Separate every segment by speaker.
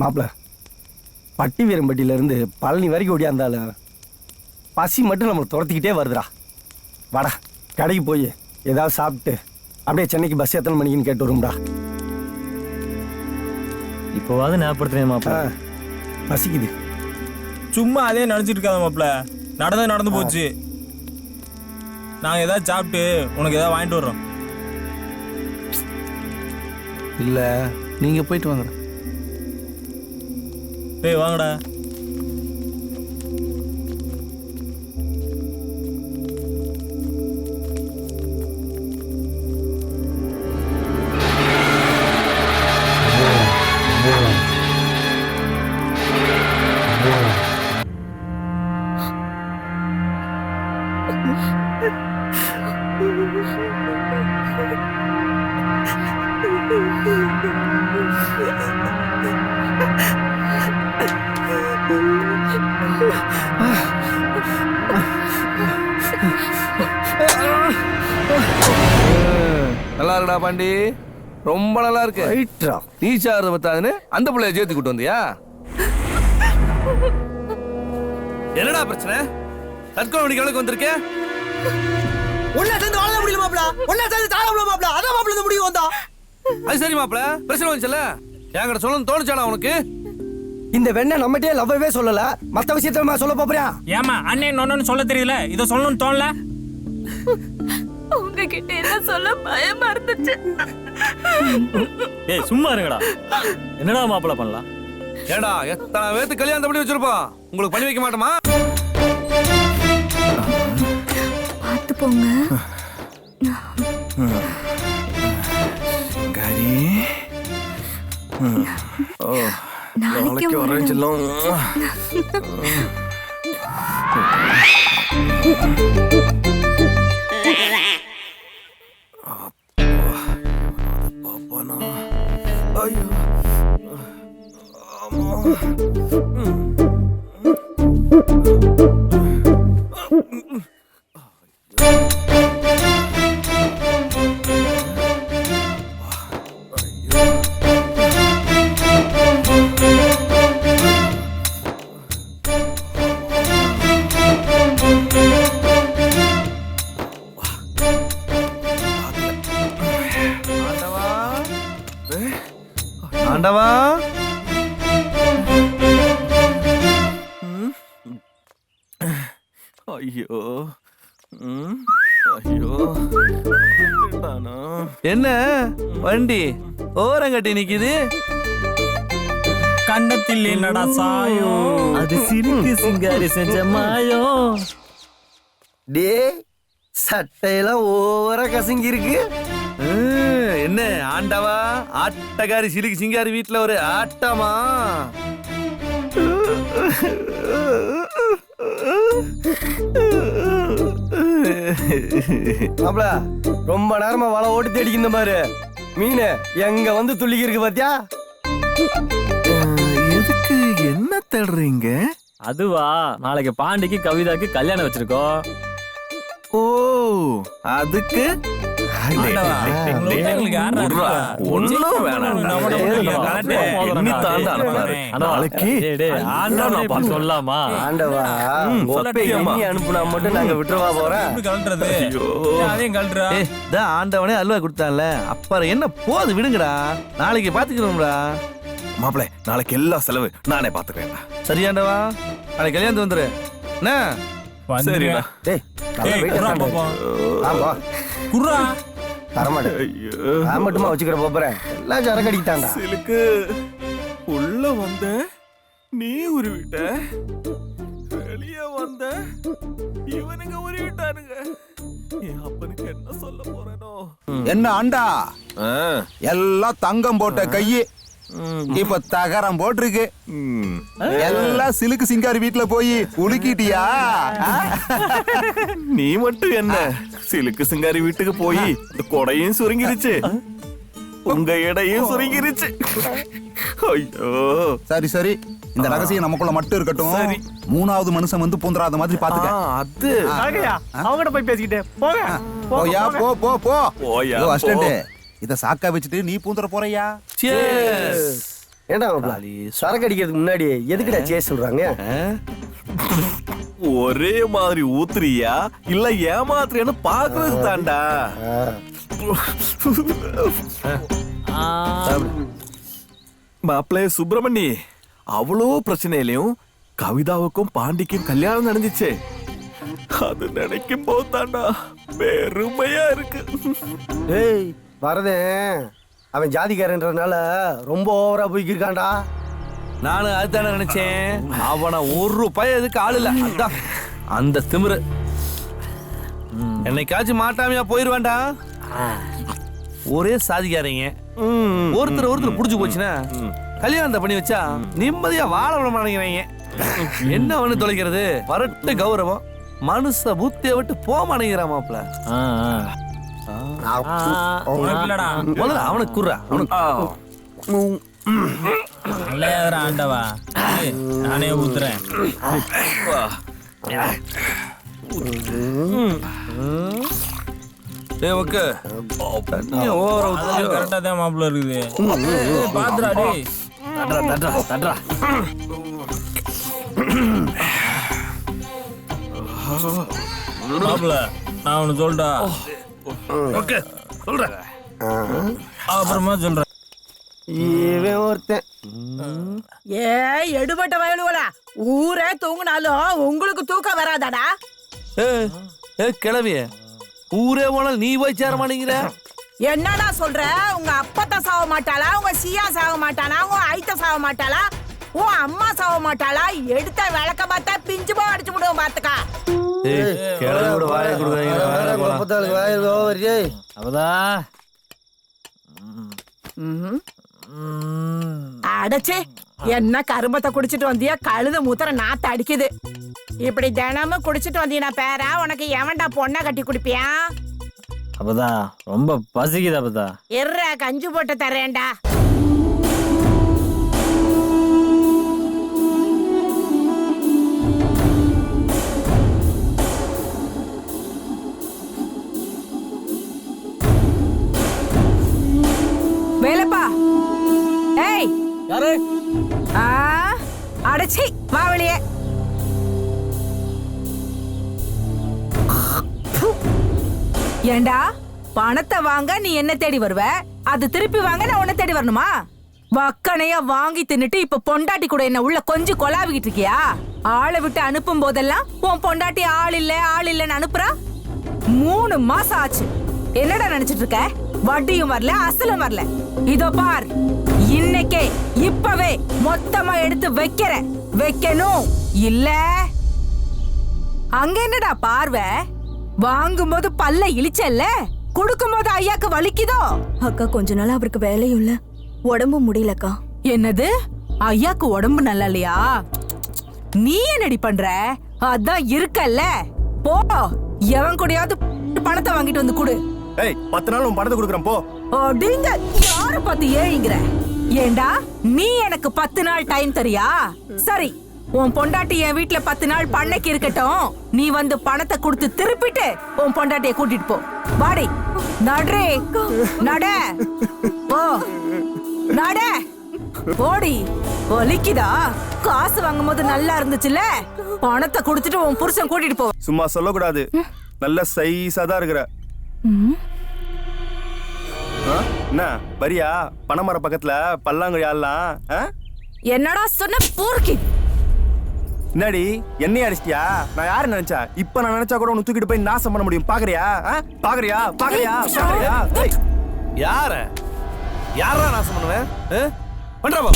Speaker 1: மாப்பிள்ள பட்டி வீரம்பட்டியிலேருந்து பழனி வரைக்கும் ஓடியாந்தாலும் பசி மட்டும் நம்மளை துரத்திக்கிட்டே வருதுடா. வாடா கடைக்கு போய் ஏதாவது சாப்பிட்டு அப்படியே சென்னைக்கு பஸ் எத்தனை மணிக்குன்னு கேட்டு வரும்டா.
Speaker 2: இப்போவாது ஞாபகப்படுத்துறேன் மாப்பிள்ள.
Speaker 1: பசிக்குது.
Speaker 3: சும்மா அதே நினச்சிட்டு இருக்காத மாப்பிள்ள. நடந்து போச்சு. நாங்கள் ஏதாவது சாப்பிட்டு உனக்கு ஏதாவது வாங்கிட்டு வர்றோம்.
Speaker 4: இல்லை நீங்கள் போயிட்டு வாங்கடா.
Speaker 3: டேய் வாங்கடா.
Speaker 4: நல்லா இருக்குடா பாண்டி, ரொம்ப நல்லா இருக்கு. நீ சார் பத்தாதுன்னு அந்த பிள்ளைய சேர்த்து கூட்டு வந்தியா? என்னடா பிரச்சனை? தற்கொலை வெடிக்கிறவனுக்கு வந்திருக்கேன்.
Speaker 5: ஒன்னா சேர்ந்து வாழ முடியல மாப்ள, ஒன்னா சேர்ந்து தாழ முடியல மாப்ள. அதான் மாப்ள இந்த முடிவு வந்தா.
Speaker 4: அது சரி மாப்ள, பிரச்சனை வந்துச்சுல, என்கிட்ட சொல்லணும்னு தோணுச்சாடா உனக்கு?
Speaker 1: இந்த வெண்ணை நம்மகிட்டே லவ்வவே சொல்லல, மத்த விஷயத்த சொல்ல போறியா?
Speaker 3: ஏமா அண்ணன் நொன்னு சொல்ல தெரியல, இதை சொல்லணும்னு தோணல.
Speaker 6: உங்ககிட்ட என்ன சொல்ல பயமா இருந்துச்சு.
Speaker 2: ஏய் சும்மா இருங்கடா. என்னடா மாப்பிள்ள பண்ணலாம்?
Speaker 4: ஏடா எத்தனை பேருக்கு கல்யாணம் பண்ணி வச்சிருப்போம், உங்களுக்கு பண்ணி வைக்க மாட்டோமா?
Speaker 6: பார்த்து போங்க.
Speaker 4: கரி
Speaker 6: நாளைக்கு வரேன்
Speaker 4: செல்லும். ஐயோ ஆண்டவா, ஐயோ ஐயோ, என்ன வண்டி ஓரங்கட்டி நிக்குது?
Speaker 3: கண்ணத்தில் என்னடா சாயம்?
Speaker 2: அது சிரிக்கு சிங்காரி செஞ்ச மாயம்.
Speaker 1: டே சட்டையெல்லாம் ஓவரா கசங்கி இருக்கு.
Speaker 4: என்ன ஆண்டவா, ஆட்டக்காரி சிலுக்கு சிங்காரி வீட்டுல ஒரு ஆட்டமா?
Speaker 1: மாப்ள ரொம்ப நேரமா வலை ஓட்டு தேடிக்கிந்த பாரு, மீன் எங்க வந்து துள்ளிக்கி இருக்கு பாத்தியா?
Speaker 4: எதுக்கு என்ன தேடுறீங்க?
Speaker 2: அதுவா, நாளைக்கு பாண்டிக்கு கவிதாக்கு கல்யாணம் வச்சிருக்கோம்.
Speaker 4: ஓ அதுக்கு
Speaker 2: சொல்லாமா?
Speaker 1: ஆண்டவா அனுப்புனா மட்டும் நாங்க விட்டுருவா போறேன்.
Speaker 4: ஆண்டவனே அல்வா கொடுத்தான்ல, அப்புறம் என்ன போது விடுங்கடா, நாளைக்கு பாத்துக்கிறோம்டா. மாப்பிள்ளை நாளைக்கு எல்லா செலவு நானே பாத்துக்கிறேன். சரியாண்டவா, நாளைக்கு கல்யாணத்து வந்துரு. என்ன சரிடா.
Speaker 1: டேய் மட்டுமா வச்சுக்கிற போறேன், எல்லாம் சரக்கு அடிக்கிட்டாண்டா.
Speaker 4: சிலுக்கு உள்ள வந்த நீ உருவிட்ட, வெளியே வந்த இவனுங்க உருவிட்டானுங்க. என் அப்பனுக்கு என்ன சொல்ல போறேனோ?
Speaker 7: என்ன ஆண்டா, எல்லாம் தங்கம் போட்ட கையே இப்ப தகரம் போட்டிருக்கு. எல்லாம் சிலுக்கு சிங்காரி வீட்டுல போய் உலுக்கிட்டியா?
Speaker 4: நீ மட்டும் என்ன, சிலுக்கு சிங்காரி வீட்டுக்கு போய் இந்த கொடையும் சுருங்கிருச்சு, உங்க எடையும் சுருங்கிருச்சு. ஐயோ
Speaker 7: சரி சரி, இந்த ரகசியம் நமக்குள்ள மட்டும் இருக்கட்டும். மூணாவது மனுஷன் வந்து பூந்துராத மாதிரி பாத்துக்க.
Speaker 4: அது
Speaker 1: அவங்ககிட்ட போய் பேசிக்கிட்டே போங்க.
Speaker 7: போயா போ போ போ.
Speaker 4: போயா
Speaker 7: அசிஸ்டன்ட், இத சாக்கா வச்சுட்டு நீ பூந்துற போறியா?
Speaker 1: ஏண்டா மாப்ள சரக்கு அடிக்கிறதுக்கு முன்னாடி எதுக்குடா செய்ய சொல்றாங்க?
Speaker 4: ஒரே மாதிரி ஊத்துறியா இல்ல ஏமாத்துறியான்னு பாக்குறது தாண்டா. மாப்பிள்ளை சுப்பிரமணி, அவ்வளோ பிரச்சனையிலையும் கவிதாவுக்கும் பாண்டிக்கும் கல்யாணம் நடந்துச்சு. அது நினைக்கும் போது தாண்டா பெருமையா இருக்கு.
Speaker 1: ஏய் வரதே அவன் ஜாதிக்காரன்றதுனால ரொம்ப ஓவரா போய்க்கிருக்கான்டா.
Speaker 4: நானும் அதுதானே நினைச்சேன். அவனை ஒரு ரூபாய் எதுக்கு ஆள் இல்ல. அதான் அந்த திமிரு. என்னைக்காச்சும் மாட்டாமையா போயிருவான்டா. ஒரே சாதிக்காரங்க ஒருத்தர் புடிச்சு போச்சுன்னா கல்யாணத்தை பண்ணி வச்சா நிம்மதியா வாழ விட மாட்டேங்கிறாங்க. என்ன ஒண்ணு தொலைக்கிறது? வரட்டு கௌரவம் மனுஷ புத்திய விட்டு போக மாட்டேங்கிறான் மாப்ள. முதல்ல அவனுக்கு குர்றா.
Speaker 3: ஆண்டவா, நானே ஊத்துறேன். கரெக்டா தான் மாப்பிள்ள இருக்குது. பாத்துடா டேய்.
Speaker 2: தட்ரா
Speaker 3: மாப்பிள்ள நான் ஒண்ணு சொல்லிட்டா.
Speaker 4: ஓகே சொல்றேன்.
Speaker 3: அப்புறமா சொல்றேன்.
Speaker 1: இவன் ஒருத்தன்
Speaker 5: எடுபட்ட வயலுவலா ஊரே தூங்கினாலும் உங்களுக்கு தூக்கம் வராதாடா?
Speaker 4: கிளவிய ஊரே போனால் நீ போய் சேர மாட்டேங்கிற.
Speaker 5: என்னடா சொல்ற? உங்க அப்பத்த சாக மாட்டாளா? உங்க சியா சாக மாட்டானா? உங்க ஐத்த சாக மாட்டாளா? உன் அம்மா சாக மாட்டாளா? எடுத்த விளக்க பார்த்தா பிஞ்சு போய் அடிச்சு விடுவோம் பாத்துக்கா.
Speaker 4: கிளவியோட வாயை கொடுக்குறாங்க.
Speaker 2: அவதா
Speaker 5: அடைச்சே என்ன கரும்பத்தை குடிச்சிட்டு வந்தியா? கழுத மூத்தர நாத்த அடிக்குது. இப்படி தினமும் குடிச்சிட்டு வந்தீனா பேரா உனக்கு எவன்டா பொண்ணை கட்டி குடிப்பியா?
Speaker 2: அப்பதா ரொம்ப பசிக்குது. அப்பதா
Speaker 5: எர்ற கஞ்சி போட்டு தரேன்டா. வேலைப்பா. ஏய்
Speaker 2: யாரு?
Speaker 5: அடைச்சி வா வெளியே. ஏண்டா பணத்தை வாங்க நீ என்ன தேடி வருவ, அது திருப்பி வாங்க நான் உன்னை தேடி வரணுமா? வக்கனையா வாங்கி தின்னுட்டு இப்ப பொண்டாட்டி கூட என்ன உள்ள கொஞ்சம் கொலாவிக்கிட்டு இருக்கியா? ஆளை விட்டு அனுப்பும் போதெல்லாம் உன் பொண்டாட்டி ஆள் இல்லன்னு அனுப்புறா. 3 மாசம் ஆச்சு. என்னடா நினைச்சிட்டு இருக்க? வட்டியும் வரல, அசலும் வரல. இதோ பார், இன்னைக்கே இப்பவே மொத்தமா எடுத்து வைக்கணும். இல்ல அங்க என்னடா பார்வை? வாங்கும்போது பல்ல இழிச்சல்ல, குடுக்கும்போது ஐயாக்கு வலிக்குதோ?
Speaker 6: அக்கா கொஞ்ச நாள் அவருக்கு வேலையும் இல்ல, உடம்பு முடியலக்கா.
Speaker 5: என்னது? ஐயாக்கு உடம்பு நல்லா இல்லையா? நீ என்னடி பண்ற? அதான் இருக்கல்ல, போ எவன் கூடயாவது பணத்தை வாங்கிட்டு வந்து குடு.
Speaker 1: ஏய் 10 நாள் உன் பணத்தை கொடுக்குறேன் போ.
Speaker 5: அப்படிங்க யார பார்த்து ஏழிங்கிற? ஏண்டா நீ எனக்கு 10 நாள் டைம் தரியா? சரி, உன் பொண்டாட்டி என் வீட்டுல 10 நாள் பண்ணைக்கு இருக்கட்டும். நீ வந்து பணத்தை கொடுத்து திருப்பிட்டு உன் பொண்டாட்டிய கூட்டிட்டு போ. வாடி நடரே நட போ நட போடி. ஒலிக்குதா? காசு வாங்கும் போது நல்லா இருந்துச்சுல்ல, பணத்தை கொடுத்துட்டு உன் புருஷன் கூட்டிட்டு போ.
Speaker 1: சும்மா சொல்லக்கூடாது, நல்ல சைஸா தான் இருக்கிற. என்ன வரியா? பனைமர பக்கத்துல பல்லாங்குழி ஆடலாம்.
Speaker 5: என்னடா சொன்ன பூர்க்கி?
Speaker 1: என்னடி என்னைய அடிச்சிட்டியா? நான் யாரு நினைச்சா? இப்ப நான் நினைச்சா கூட உன்னை தூக்கிட்டு போய் நாசம் பண்ண முடியும். பாக்குறியா?
Speaker 4: யாரா நாசம் பண்ணுவேன்? பண்றா பா.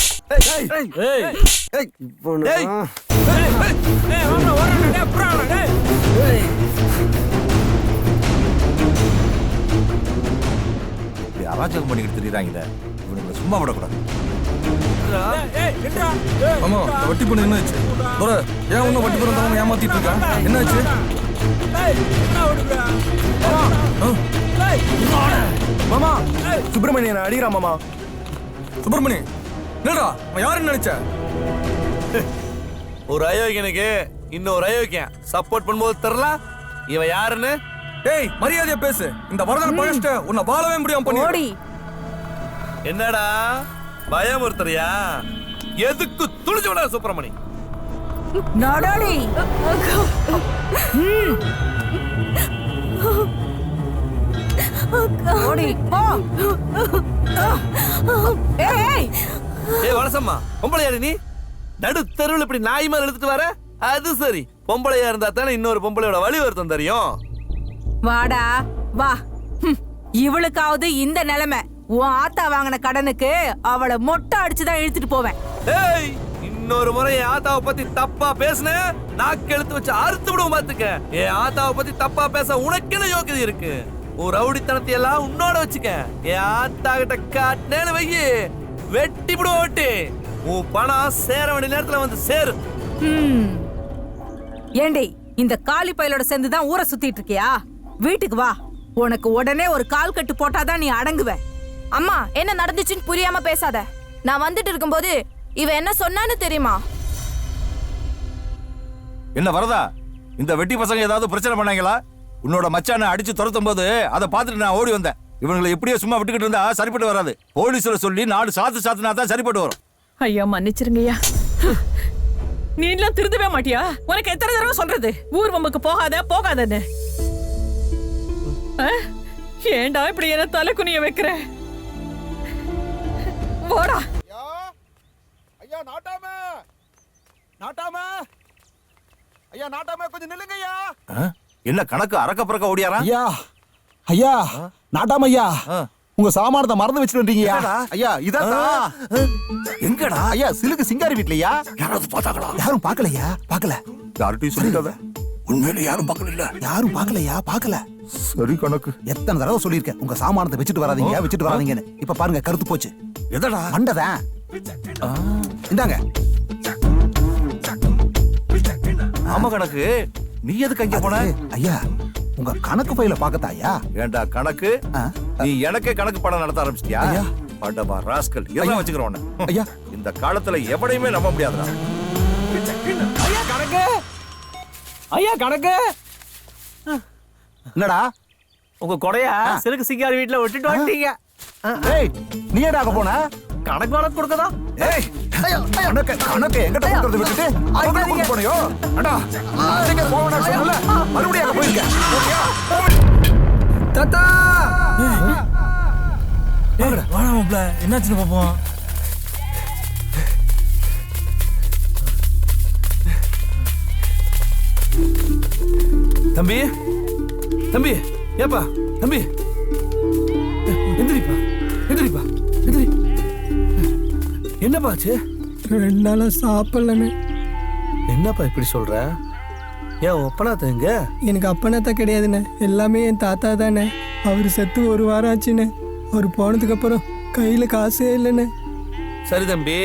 Speaker 7: அராஜகம் பண்ணிக்கிட்டு தெரியுறாங்க. இவனுங்களை சும்மா விடக்கூடாது.
Speaker 3: ஆமா, வட்டி பண்ண என்னாச்சு? ஏன் ஒன்னும் வட்டி பண்ண ஏமாத்திட்டு இருக்கா? என்னாச்சு?
Speaker 1: மாமா சுப்பிரமணியன் அடிக்கிறான். மாமா
Speaker 3: சுப்பிரமணி என்னடா யாருன்னு நினைச்ச?
Speaker 4: ஒரு அயோக்கியனுக்கு இன்னொரு அயோக்கியன் சப்போர்ட் பண்ணும்போது தெரியல இவன் யாருன்னு.
Speaker 3: ஏய் மரியாதையா பேசு. இந்த வரதனை பழச்சிட்ட உன்னை வாழவே முடியாம பண்ணி.
Speaker 4: என்னடா பயமுறுத்துறியா? எதுக்கு துணிஞ்சவனா சுப்பிரமணி?
Speaker 5: நடடி. ஓடி போ. ஏய்
Speaker 4: ஏய் வலசம்மா, பொம்பளையாரு நீ? நடு தெருவில் இப்படி நாய் மேல எடுத்துட்டு வர? அது சரி, பொம்பளையா இருந்தா தானே இன்னொரு பொம்பளையோட வழி வருத்தம் தெரியும்.
Speaker 5: வாடா வா. இவளுக்காவது இந்த நிலைமை. உன் ஆத்தா வாங்கின கடனுக்கு அவளை மொட்டை அடிச்சுதான் இழுத்துட்டு போவேன்.
Speaker 4: ஏய், இன்னொரு முறை என் ஆத்தாவை பத்தி தப்பா பேசுன, நாக்கு எழுத்து வச்சு அறுத்து விடுவோம் பாத்துக்க. என் ஆத்தாவை பத்தி தப்பா பேச உனக்கு என்ன யோக்கியதை இருக்கு? ஒரு ரவுடித்தனத்தை எல்லாம் உன்னோட வச்சுக்க. என் ஆத்தா கிட்ட காட்டினேன்னு வையி, வெட்டி விடுவோம் வெட்டி. உன் பணம் சேர வேண்டிய நேரத்துல வந்து சேரு.
Speaker 5: ஏண்டி இந்த காலி பயலோட சேர்ந்துதான் ஊரை சுத்திட்டு இருக்கியா? வீட்டுக்கு வா. உனக்கு உடனே ஒரு கால் கட்டு போட்டாதான் நீ அடங்குவ.
Speaker 8: அம்மா, என்ன நடந்துச்சுன்னு புரியாம பேசாத. நான் வந்துட்டு இருக்கும்போது இவ என்ன சொன்னான்னு தெரியுமா?
Speaker 7: என்ன வரதா, இந்த வெட்டி பசங்க ஏதாவது பிரச்சனை பண்ணாங்களா? உன்னோட மச்சானை அடிச்சு துரத்தும் போது அதை பார்த்துட்டு நான் ஓடி வந்தேன். இவங்களை எப்படியோ சும்மா விட்டுக்கிட்டு இருந்தா சரிப்பட்டு வராது. போலீஸ்ல சொல்லி 4 சாத்துனா தான் சரிப்பட்டு வரும்.
Speaker 9: ஐயா மன்னிச்சிருங்கய்யா. நீ எல்லாம் திருந்தவே மாட்டியா? உனக்கு எத்தனை தடவை சொல்றது ஊர்வம்புக்கு போகாதன்னு? ஏண்டா இப்படி என்ன தலை குனிய வைக்கிற? போடா.
Speaker 7: ஐயா நாட்டாம, நாட்டாம, ஐயா நாட்டாம, கொஞ்சம் நில்லுங்க ஐயா. என்ன கணக்கு அறக்க பறக்க ஓடியாரா?
Speaker 10: ஐயா ஐயா நாட்டாம ஐயா, உங்க சாமானத்தை மறந்து வச்சுட்டு வந்தீங்கயா?
Speaker 7: ஐயா இதான். எங்கடா? ஐயா சிலுக்கு சிங்காரி வீட்லயா?
Speaker 10: யாராவது பார்த்தாங்களா? யாரும் பார்க்கலையா? பார்க்கல.
Speaker 7: யார்கிட்டயும் சொல்லிட்டாத.
Speaker 10: உண்மையில யாரும் பார்க்கல. யாரும் பார்க்கலையா? பார்க்கல.
Speaker 7: சரி கணக்கு.
Speaker 10: எத்தனை தடவை சொல்லியிருக்கேன் உங்க சாமானத்தை வச்சுட்டு வராதீங்கன்னு. இப்ப பாருங்க, கருத்து போச்சு.
Speaker 7: எதடா?
Speaker 10: மண்டதான். இந்தாங்க.
Speaker 7: ஆமா கணக்கு, நீ எதுக்கு அங்க போன?
Speaker 10: ஐயா உங்க கணக்கு பையில பாக்கத்தா ஐயா?
Speaker 7: ஏண்டா கணக்கு, நீ எனக்கே கணக்கு படம் நடத்த ஆரம்பிச்சிட்டியா?
Speaker 10: ஐயா.
Speaker 7: பண்டமா ராஸ்கல், எல்லாம் வச்சுக்கிறோம்.
Speaker 10: ஐயா
Speaker 7: இந்த காலத்துல எவனையுமே நம்ப முடியாதுடா.
Speaker 1: ஐயா கணக்கு, ஐயா கணக்கு.
Speaker 10: என்னடா
Speaker 2: உங்க கொடையா சிலுக்கு சிங்காரி வீட்டுல விட்டுட்டு வந்துட்டீங்க.
Speaker 10: ஏய், நீ ஏடா அங்க போன?
Speaker 2: கணக்கு வழக்கு கொடுக்கதா?
Speaker 10: ஏய், கணக்கு எங்கிட்ட கொடுக்கறத விட்டுட்டு அவங்க கொண்டு போனியோ? அடா, நீங்க போவனா சொல்லல, மறுபடியும் அங்க போயிருக்க.
Speaker 1: தாத்தா
Speaker 3: வாடா மாப்ள, என்னாச்சுன்னு பாப்போம்.
Speaker 4: தம்பி, தம்பி, ஏப்பா தம்பி, எந்திரிப்பா, எந்திரிப்பா, எந்திரி. என்னப்பாச்சு?
Speaker 1: 2 நாளா சாப்பிடலன்னு.
Speaker 4: என்னப்பா இப்படி சொல்ற? ஏன் ஒப்பனாத்த எங்க?
Speaker 1: எனக்கு அப்பனாத்தா கிடையாதுண்ணே, எல்லாமே என் தாத்தா தானே. அவர் செத்து 1 வாரம் ஆச்சுண்ணே. அவர் போனதுக்கு அப்புறம் கையில காசே இல்லைண்ணே.
Speaker 4: சரி தம்பி,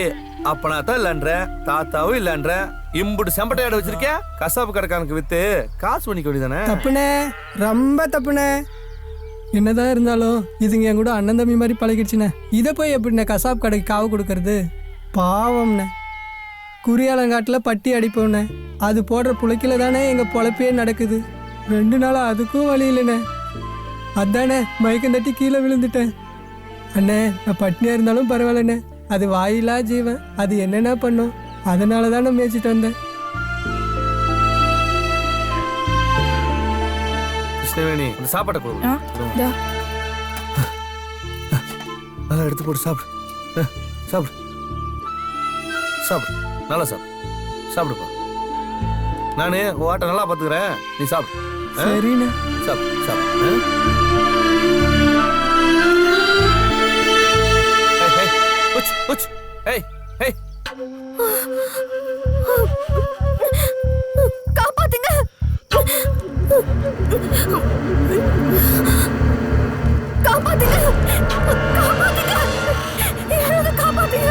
Speaker 4: அப்பனாத்தான் இல்லன்ற, தாத்தாவும் இல்லன்ற, இம்புட்டு செம்பட்டையாட வச்சிருக்க, கசாப்பு கடைக்காரனுக்கு வித்து காசு பண்ணிக்க வேண்டியதானே?
Speaker 1: தப்புண்ணே, ரொம்ப தப்புண்ணே. என்னதான் இருந்தாலும் இதுங்க என் கூட அண்ணன் தம்பி மாதிரி பழகிடுச்சுண்ணே. இதை போய் எப்படிண்ணே கசாப் கடைக்கு காவு கொடுக்கறது? பாவம்ண்ணே. குறியாலங்காட்டில் பட்டி அடிப்போண்ணே. அது போடுற புழைக்கில தானே எங்கள் பொழப்பே நடக்குது. 2 நாளா அதுக்கும் வழி இல்லைண்ணே. அதானே மயக்கம் தட்டி கீழே விழுந்துட்டேன். அண்ணே, நான் பட்னியாக இருந்தாலும் பரவாயில்லண்ணே, அது வாயிலா ஜீவன், அது என்னென்ன பண்ணும், அதனால தான் நான் மேய்ச்சிட்டு வந்தேன்.
Speaker 4: கிருஷ்ணவேணி, அந்த சாப்பாட்டை கொடு. நல்லா எடுத்து போட்டு சாப்பிடு. சாப்பிடு, சாப்பிடு, நல்லா சாப்பிடு, சாப்பிடுப்பா. நானு வாட்டை நல்லா பார்த்துக்கிறேன், நீ சாப்பிடு.
Speaker 1: சரிண்ணே.
Speaker 4: சாப்பிடு, சாப்பிடு. ஏய், ஏய்,
Speaker 8: காப்பாத்துங்க. காப்பாத்துங்க. காப்பாத்துங்க. யாராவது காப்பாத்துங்க.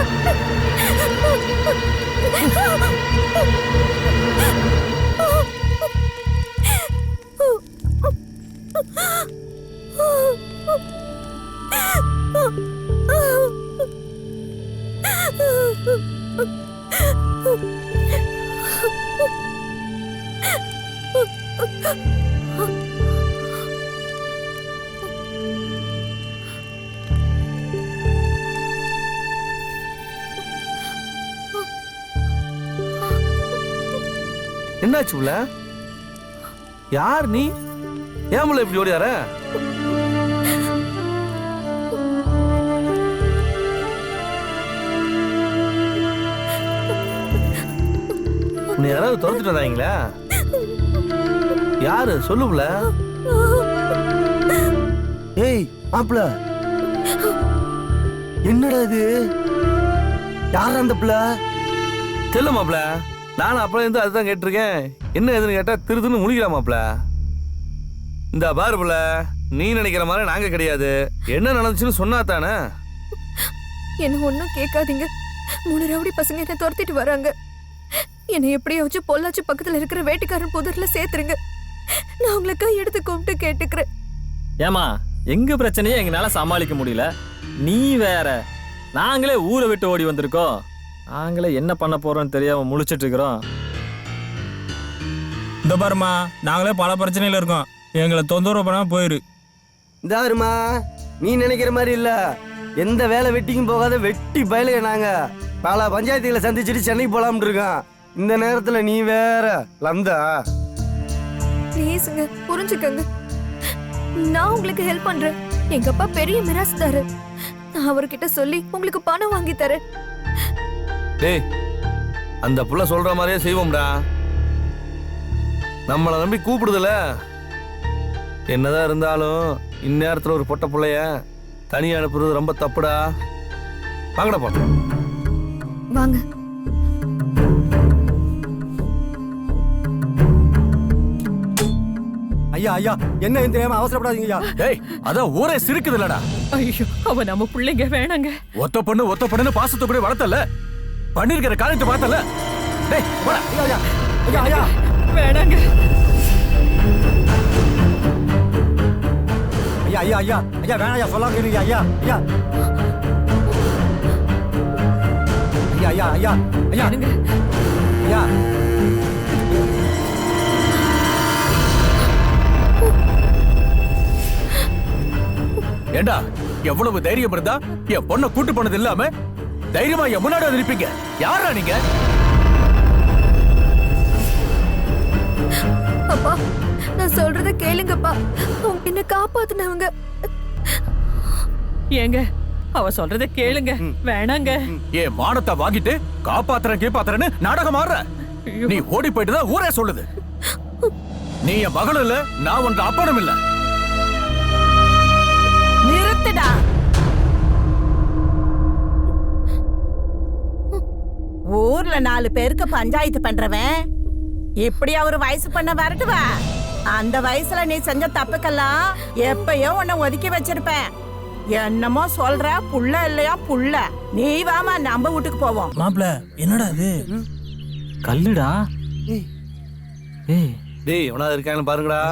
Speaker 4: என்னாச்சு புள்ள? யார் நீ? ஏன் புள்ள இப்படி ஓடியார? நீ யாராவது துரத்துட்டு வந்தாங்களா? யாரு சொல்லு புள்ள?
Speaker 1: ஏய் மாப்பிள, என்னடா இது? யார் அந்த பிள்ளை?
Speaker 4: தெரியல மாப்பிள, நானும் அப்பல இருந்து அதுதான் கேட்டிருக்கேன். என்ன எதுன்னு கேட்டா திருதுன்னு முழிக்கிறா மாப்பிள. இந்த பாரு புள்ள, நீ நினைக்கிற மாதிரி நாங்க கிடையாது. என்ன நடந்துச்சுன்னு சொன்னா தானே.
Speaker 6: என்ன ஒன்றும் கேட்காதீங்க. 3 ரவுடி பசங்க என்ன துரத்திட்டு வராங்க. என்னை எப்படியாச்சும் பொள்ளாச்சி பக்கத்துல இருக்கிற வேட்டுக்காரன் புதர்ல சேர்த்துருங்க. நான் உங்களை கையெடுத்து கும்பிட்டு கேட்டுக்கிறேன்.
Speaker 2: ஏமா எங்க பிரச்சனையே எங்களால சமாளிக்க முடியல, நீ வேற. நாங்களே ஊரை விட்டு ஓடி வந்திருக்கோம். நாங்களே என்ன பண்ண போறோம்னு தெரியாம முழிச்சிட்டு இருக்கிறோம்.
Speaker 3: இந்த பாருமா, நாங்களே பல பிரச்சனையில இருக்கோம். எங்களை தொந்தரவு பண்ணாம போயிரு.
Speaker 1: இந்தாருமா, நீ நினைக்கிற மாதிரி இல்ல. எந்த வேலை வெட்டிக்கும் போகாத வெட்டி பயலுக. நாங்க பல பஞ்சாயத்துகளை சந்திச்சுட்டு சென்னைக்கு போலாம்னு இருக்கோம். இந்த நேரத்துல நீ வேற லந்தா.
Speaker 6: ப்ளீஸுங்க, புரிஞ்சுக்கங்க. நான் உங்களுக்கு ஹெல்ப் பண்றேன். எங்க அப்பா பெரிய மிராஸ்தாரு. நான் அவர்கிட்ட சொல்லி உங்களுக்கு பணம் வாங்கி தரேன்.
Speaker 4: டேய், அந்த புள்ள சொல்ற மாதிரியே செய்வோம்டா. நம்மளை நம்பி கூப்பிடுதுல. என்னதான் இருந்தாலும் இந்நேரத்துல ஒரு பொட்ட புள்ளைய தனியா அனுப்புறது ரொம்ப தப்புடா. வாங்கடா போ.
Speaker 6: வாங்க.
Speaker 1: ஐயா ஐயா, என்ன தெரியாம அவசரப்படாதீங்க.
Speaker 10: டேய், அதான் ஊரே சிரிக்குது இல்லடா.
Speaker 9: ஐயோ, அவ நம்ம பிள்ளைங்க வேணாங்க.
Speaker 10: ஒத்த பொண்ணு பாசத்தை கூட வளர்த்தல. பண்ணிருக்கிற காரியத்தை பார்த்தல. டேய் போடா.
Speaker 1: ஐயா ஐயா ஐயா,
Speaker 9: வேணாங்க.
Speaker 1: ஐயா ஐயா ஐயா ஐயா, வேணாம் ஐயா, சொல்லாம இருங்க ஐயா. ஐயா ஐயா ஐயா ஐயா ஐயா ஐயா.
Speaker 10: ஏண்டா, எவ்வளவு தைரியம் இருந்தா என் பொண்ணை கூட்டு போனது இல்லாம தைரியமா என் முன்னாடி வந்து நிப்பீங்க? யாரா நீங்க?
Speaker 6: அப்பா, நான் சொல்றத கேளுங்கப்பா. அவங்க என்ன காப்பாத்துனவங்க.
Speaker 9: ஏங்க, அவ சொல்றத கேளுங்க. வேணாங்க.
Speaker 10: என் மானத்தை வாங்கிட்டு காப்பாத்துறேன்னு நாடகம் ஆடுற. நீ ஓடி போயிட்டு தான் ஊரே சொல்லுது. நீ என் மகளும் இல்ல, நான் உன் அப்பனும் இல்ல.
Speaker 5: நிறுத்துடா. ஊர்ல 4 பேருக்கு பஞ்சாயத்து பண்றவன் இப்படி ஒரு வயசு பண்ண வரட்டுவா? அந்த வயசுல நீ செஞ்ச தப்புக்கெல்லாம் எப்பயோ உன்னை ஒதுக்கி வச்சிருப்பேன். என்னமோ சொல்ற, புள்ள இல்லையா புள்ள. நீ வாமா, நம்ம வீட்டுக்கு போவோம்.
Speaker 3: மாப்பிள, என்னடா இது?
Speaker 2: கல்லுடா. ஏய்
Speaker 4: டேய், எவனாவது இருக்காங்கன்னு பாருங்கடா.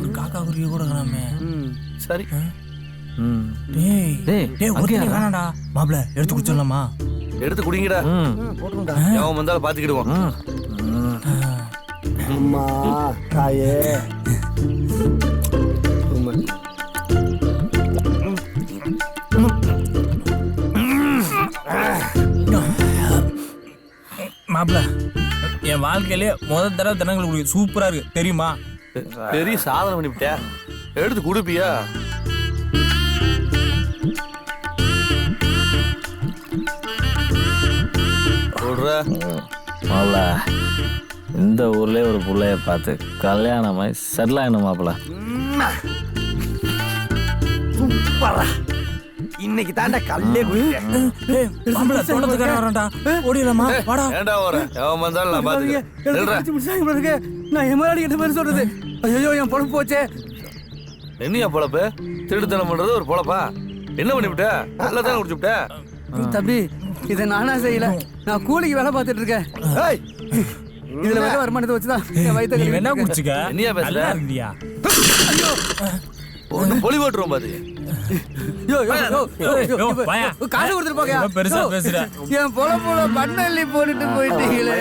Speaker 3: ஒரு காக்கா குருவி கூட காணாமே.
Speaker 4: சரி.
Speaker 3: டேய்
Speaker 2: டேய்,
Speaker 3: டேய்,
Speaker 2: அங்கேயா?
Speaker 3: ஒருத்தனே காணாம்டா. மாப்பிள, எடுத்து குடிச்சிடலாமா?
Speaker 4: எடுத்து குடிங்கடா. எவன் வந்தாலும் பாத்துக்கிடுவோம்.
Speaker 1: அம்மா தாயே.
Speaker 3: மாப்பிள, என் வாழ்க்கையிலே முதல் தடவை தினங்கள் குடிக்க சூப்பரா இருக்கு தெரியுமா?
Speaker 4: பெரிய சாதனை பண்ணிவிட்டியா? எடுத்து குடுப்பியா?
Speaker 2: மாப்பிள, இந்த ஊர்லயே ஒரு புள்ளைய பார்த்து கல்யாணமாய் செட்டில் ஆகணும் மாப்பிள.
Speaker 1: சூப்பரா. இன்னைக்கு தாண்டா கல்லே குடிக்கிறேன்.
Speaker 3: மாப்பிள, தோட்டத்துக்காரன் வரான்டா. ஓடிடலாமா? வாடா.
Speaker 4: ஏண்டா வரேன்? எவன் வந்தாலும் நான் பாத்துக்கிறேன்.
Speaker 1: நான் எம்ஆர்டி கிட்ட பேர் சொல்றது. ஐயோ, என் பொழப்பு போச்சே.
Speaker 4: என்னையா பொழப்பு? திருடுத்தனம் பண்றது ஒரு பொழப்பா? என்ன பண்ணிவிட்ட? நல்லா தானே குடிச்சுட்ட.
Speaker 1: தம்பி, இதை நானா செய்யல. நான் கூலிக்கு வேலை பார்த்துட்டு இருக்கேன். ஏய், இதுல வர வருமானத்தை வச்சுதான் என் வயித்தை
Speaker 3: நீ
Speaker 1: கழுவிட்டு
Speaker 3: வேணா
Speaker 1: இருக்கேன்.
Speaker 3: குடிச்சுக்க.
Speaker 4: என்னையா பேசுற?
Speaker 3: நல்லா இருக்குடியா?
Speaker 4: ஒண்ணு பொலி போட்டுருவோம் பாத்து.
Speaker 1: யோ, யோ, யோ, யோ, யோ,
Speaker 3: யோ, வாயா.
Speaker 1: காசு கொடுத்துட்டு போங்க.
Speaker 3: ரொம்ப பெருசா பேசுற.
Speaker 1: என் பொழப்புல பண்ணி போட்டுட்டு போயிட்டீங்களே.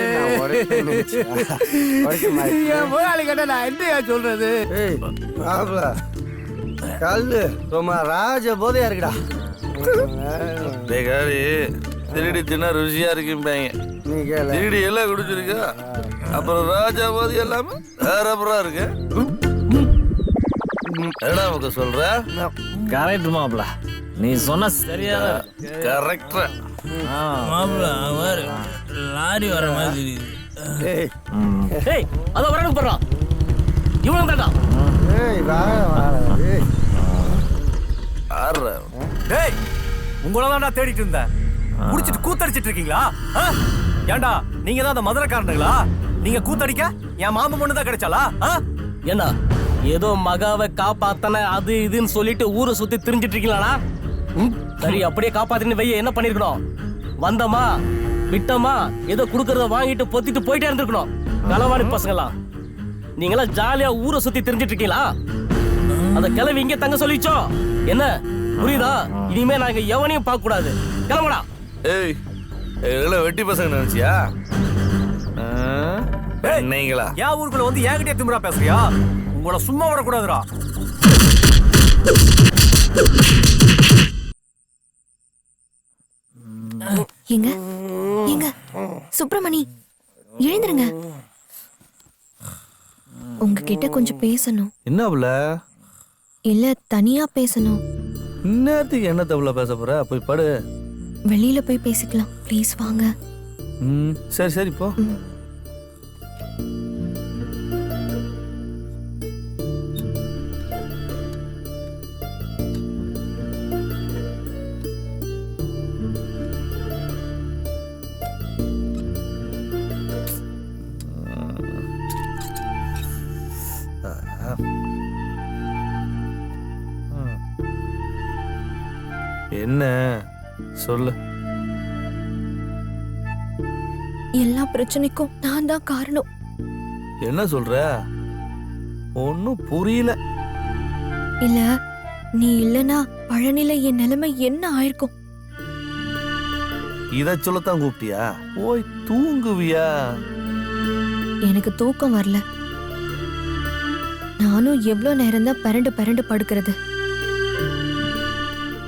Speaker 1: என் முதலாளி கிட்ட நான் என்னையா சொல்றது? கல்லு ரொம்ப ராஜ போதையா இருக்குடா.
Speaker 4: திருடி தின்னா ருசியா இருக்கும்பாங்க.
Speaker 1: நீ கேள.
Speaker 4: திருடி எல்லாம் குடிச்சிருக்க. அப்புறம் ராஜாவாதி எல்லாமே வேற அப்புறம் இருக்கு. என்னடா உனக்கு சொல்ற?
Speaker 2: கரெக்ட் மாப்ள, நீ சொன்ன சரியா
Speaker 4: கரெக்டா.
Speaker 3: மாப்பிள்ள அவர் லாரி வர மாதிரி தெரியுது.
Speaker 1: ஏய்,
Speaker 2: அத வரணும் போறான் இவனும் தான்டா.
Speaker 1: ஏய், வா. ஏய்.
Speaker 4: ஆடுற.
Speaker 10: டேய், உங்கள தான்டா தேடிட்டு இருந்தேன். குடிச்சிட்டு கூத்தடிச்சிட்டு இருக்கீங்களா? ஏண்டா நீங்க தான் அந்த மதுரைக்காரனுங்களா? நீங்க கூத்தடிக்க என் மாமன் பொண்ணு தான் கிடைச்சாலா?
Speaker 1: ஏண்டா ஏதோ மகாவை காப்பாத்தன அது இதுன்னு சொல்லிட்டு ஊரை சுத்தி திரிஞ்சிட்டு இருக்கீங்களா? சரி, அப்படியே காப்பாத்தின்னு வைய என்ன பண்ணிருக்கணும்? வந்தமா விட்டமா ஏதோ குடுக்கறத வாங்கிட்டு பொத்திட்டு போயிட்டே இருந்திருக்கணும். களவாணி பசங்களா நீங்களா ஜாலியா ஊரை சுத்தி திரிஞ்சிட்டு இருக்கீங்களா? அந்த கிளவி இங்க தங்க சொல்லிச்சோ என்ன புரியுதா? இனிமே நாங்க எவனையும் பார்க்க கூடாது. கிளம்புடா.
Speaker 4: ஏய், இதெல்லாம் வெட்டி பசங்க நினைச்சியா? நீங்களா
Speaker 10: என் ஊருக்குள்ள வந்து என்கிட்டயே திமிரா பேசுறியா? உங்களை சும்மா விடக்கூடாதுடா.
Speaker 6: எங்க எங்க சுப்பிரமணி, எழுந்துருங்க. உங்ககிட்ட கொஞ்சம் பேசணும்.
Speaker 4: என்ன புள்ள?
Speaker 6: இல்ல, தனியா பேசணும்.
Speaker 4: இந்நேரத்துக்கு என்ன தப்புல பேச போற? போய் படு.
Speaker 6: வெளியில போய் பேசிக்கலாம், ப்ளீஸ் வாங்க.
Speaker 4: சரி சரி போ. என்ன சொல்லு.
Speaker 6: எல்லா பிரச்சனைக்கும் நான் தான் காரணம்.
Speaker 4: என்ன சொல்ற? ஒன்னும் புரியல.
Speaker 6: இல்ல, நீ இல்லனா பழனில என் நிலைமை என்ன ஆயிருக்கும்?
Speaker 4: இத சொல்லத்தான் கூப்பிட்டியா? போய் தூங்குவியா?
Speaker 6: எனக்கு தூக்கம் வரல. நானும் எவ்வளவு நேரம் தான் பரண்டு பரண்டு படுக்கிறது.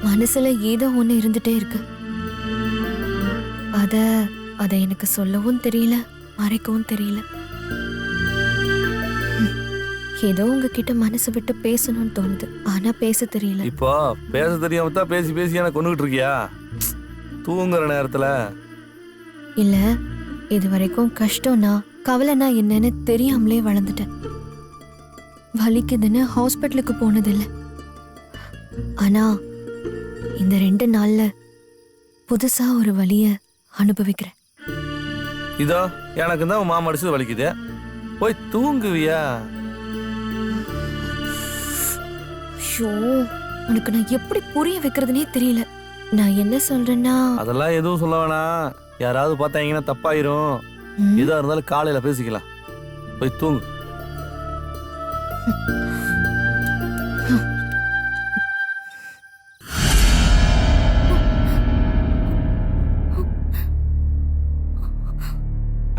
Speaker 6: மனசுல ஏதோ ஒண்ணு இருந்துட்டே இருக்கு. அத எனக்கு சொல்லவும் தெரியல, மறைக்கவும் தெரியல. ஏதோ உங்ககிட்ட மனசு விட்டு பேசணும்னு தோணுது, ஆனா பேச தெரியல.
Speaker 4: இப்போ பேச தெரியாம தான் பேசி பேசி என்ன கொண்டுகிட்டு இருக்கியா? தூங்குற நேரத்துல
Speaker 6: இல்ல, இது வரைக்கும் கஷ்டம்னா கவலைனா என்னன்னு தெரியாமலே வளர்ந்துட்டேன். வலிக்குதுன்னு ஹாஸ்பிட்டலுக்கு போனதில்லை. ஆனா இந்த 2 நாள்ல புதுசா ஒரு வலிய அனுபவிக்கிறேன்.
Speaker 4: இதோ எனக்கு தான் மாமா அடிச்சது வலிக்குது. போய் தூங்குவியா?
Speaker 6: ஷோ, உனக்கு நான் எப்படி புரிய வைக்கிறதுனே தெரியல. நான் என்ன சொல்றேன்னா,
Speaker 4: அதெல்லாம் எதுவும் சொல்ல வேணாம். யாராவது பார்த்தாங்கன்னா தப்பாயிரும். எதா இருந்தாலும் காலையில பேசிக்கலாம். போய் தூங்கு.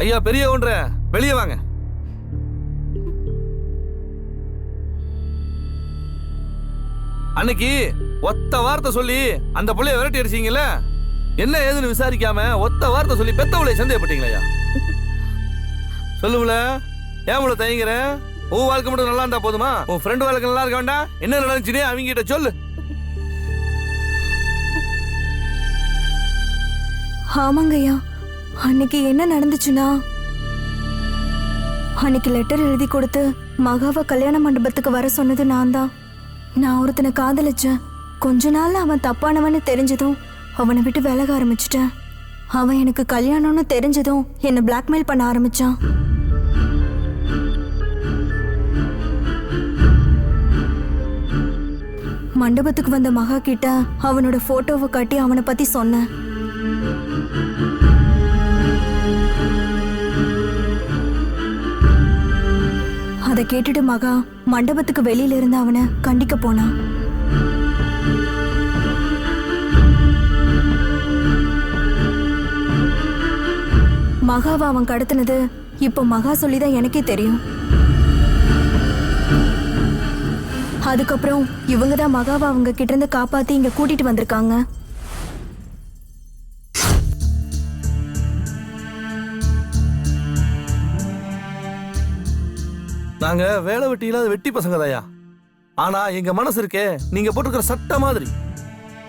Speaker 4: ஐயா பெரிய ஒன்ற வெளியே வாங்க. அன்னைக்கு ஒத்த வார்த்தை சொல்லி அந்த புள்ளைய விரட்டி அடிச்சீங்கல்ல, என்ன ஏதுன்னு விசாரிக்காம ஒத்த வார்த்தை சொல்லி பெத்தவளை சந்தேகப்பட்டீங்களா? சொல்லுங்கள, ஏன் இவ்வளவு தயங்குற? உன் வாழ்க்கை மட்டும் நல்லா இருந்தா போதுமா? உன் ஃப்ரெண்ட் வாழ்க்கை நல்லா இருக்க வேண்டாம்? என்ன நடந்துச்சுன்னு அவங்க கிட்ட சொல்லு.
Speaker 6: ஆமாங்கய்யா, அன்னைக்கு என்ன நடந்துச்சுன்னா, அன்னைக்கு லெட்டர் எழுதி கொடுத்து மகாவை கல்யாண மண்டபத்துக்கு வர சொன்னது நான் தான். நான் ஒருத்தனை காதலிச்சேன். கொஞ்ச நாள்ல அவன் தப்பானவன்னு தெரிஞ்சதும் அவனை விட்டு விலக ஆரம்பிச்சிட்டேன். அவன் எனக்கு கல்யாணம்னு தெரிஞ்சதும் என்னை பிளாக்மெயில் பண்ண ஆரம்பிச்சான். மண்டபத்துக்கு வந்த மகா கிட்ட அவனோட போட்டோவை காட்டி அவனை பத்தி சொன்னேன். அதை கேட்டுட்டு மகா மண்டபத்துக்கு வெளியில இருந்து அவனை கண்டிக்க போனான். மகாவை அவன் கடத்தினது இப்போ மகா சொல்லிதான் எனக்கே தெரியும். அதுக்கப்புறம் இவங்க தான் மகாவை அவங்க கிட்ட இருந்து காப்பாத்தி இங்க கூட்டிட்டு வந்திருக்காங்க.
Speaker 4: நாங்க வேலை வெட்டி இல்லாத வெட்டி பசங்க தாயா. ஆனா எங்க மனசு இருக்கே நீங்க போட்டுக்கிற சட்ட மாதிரி.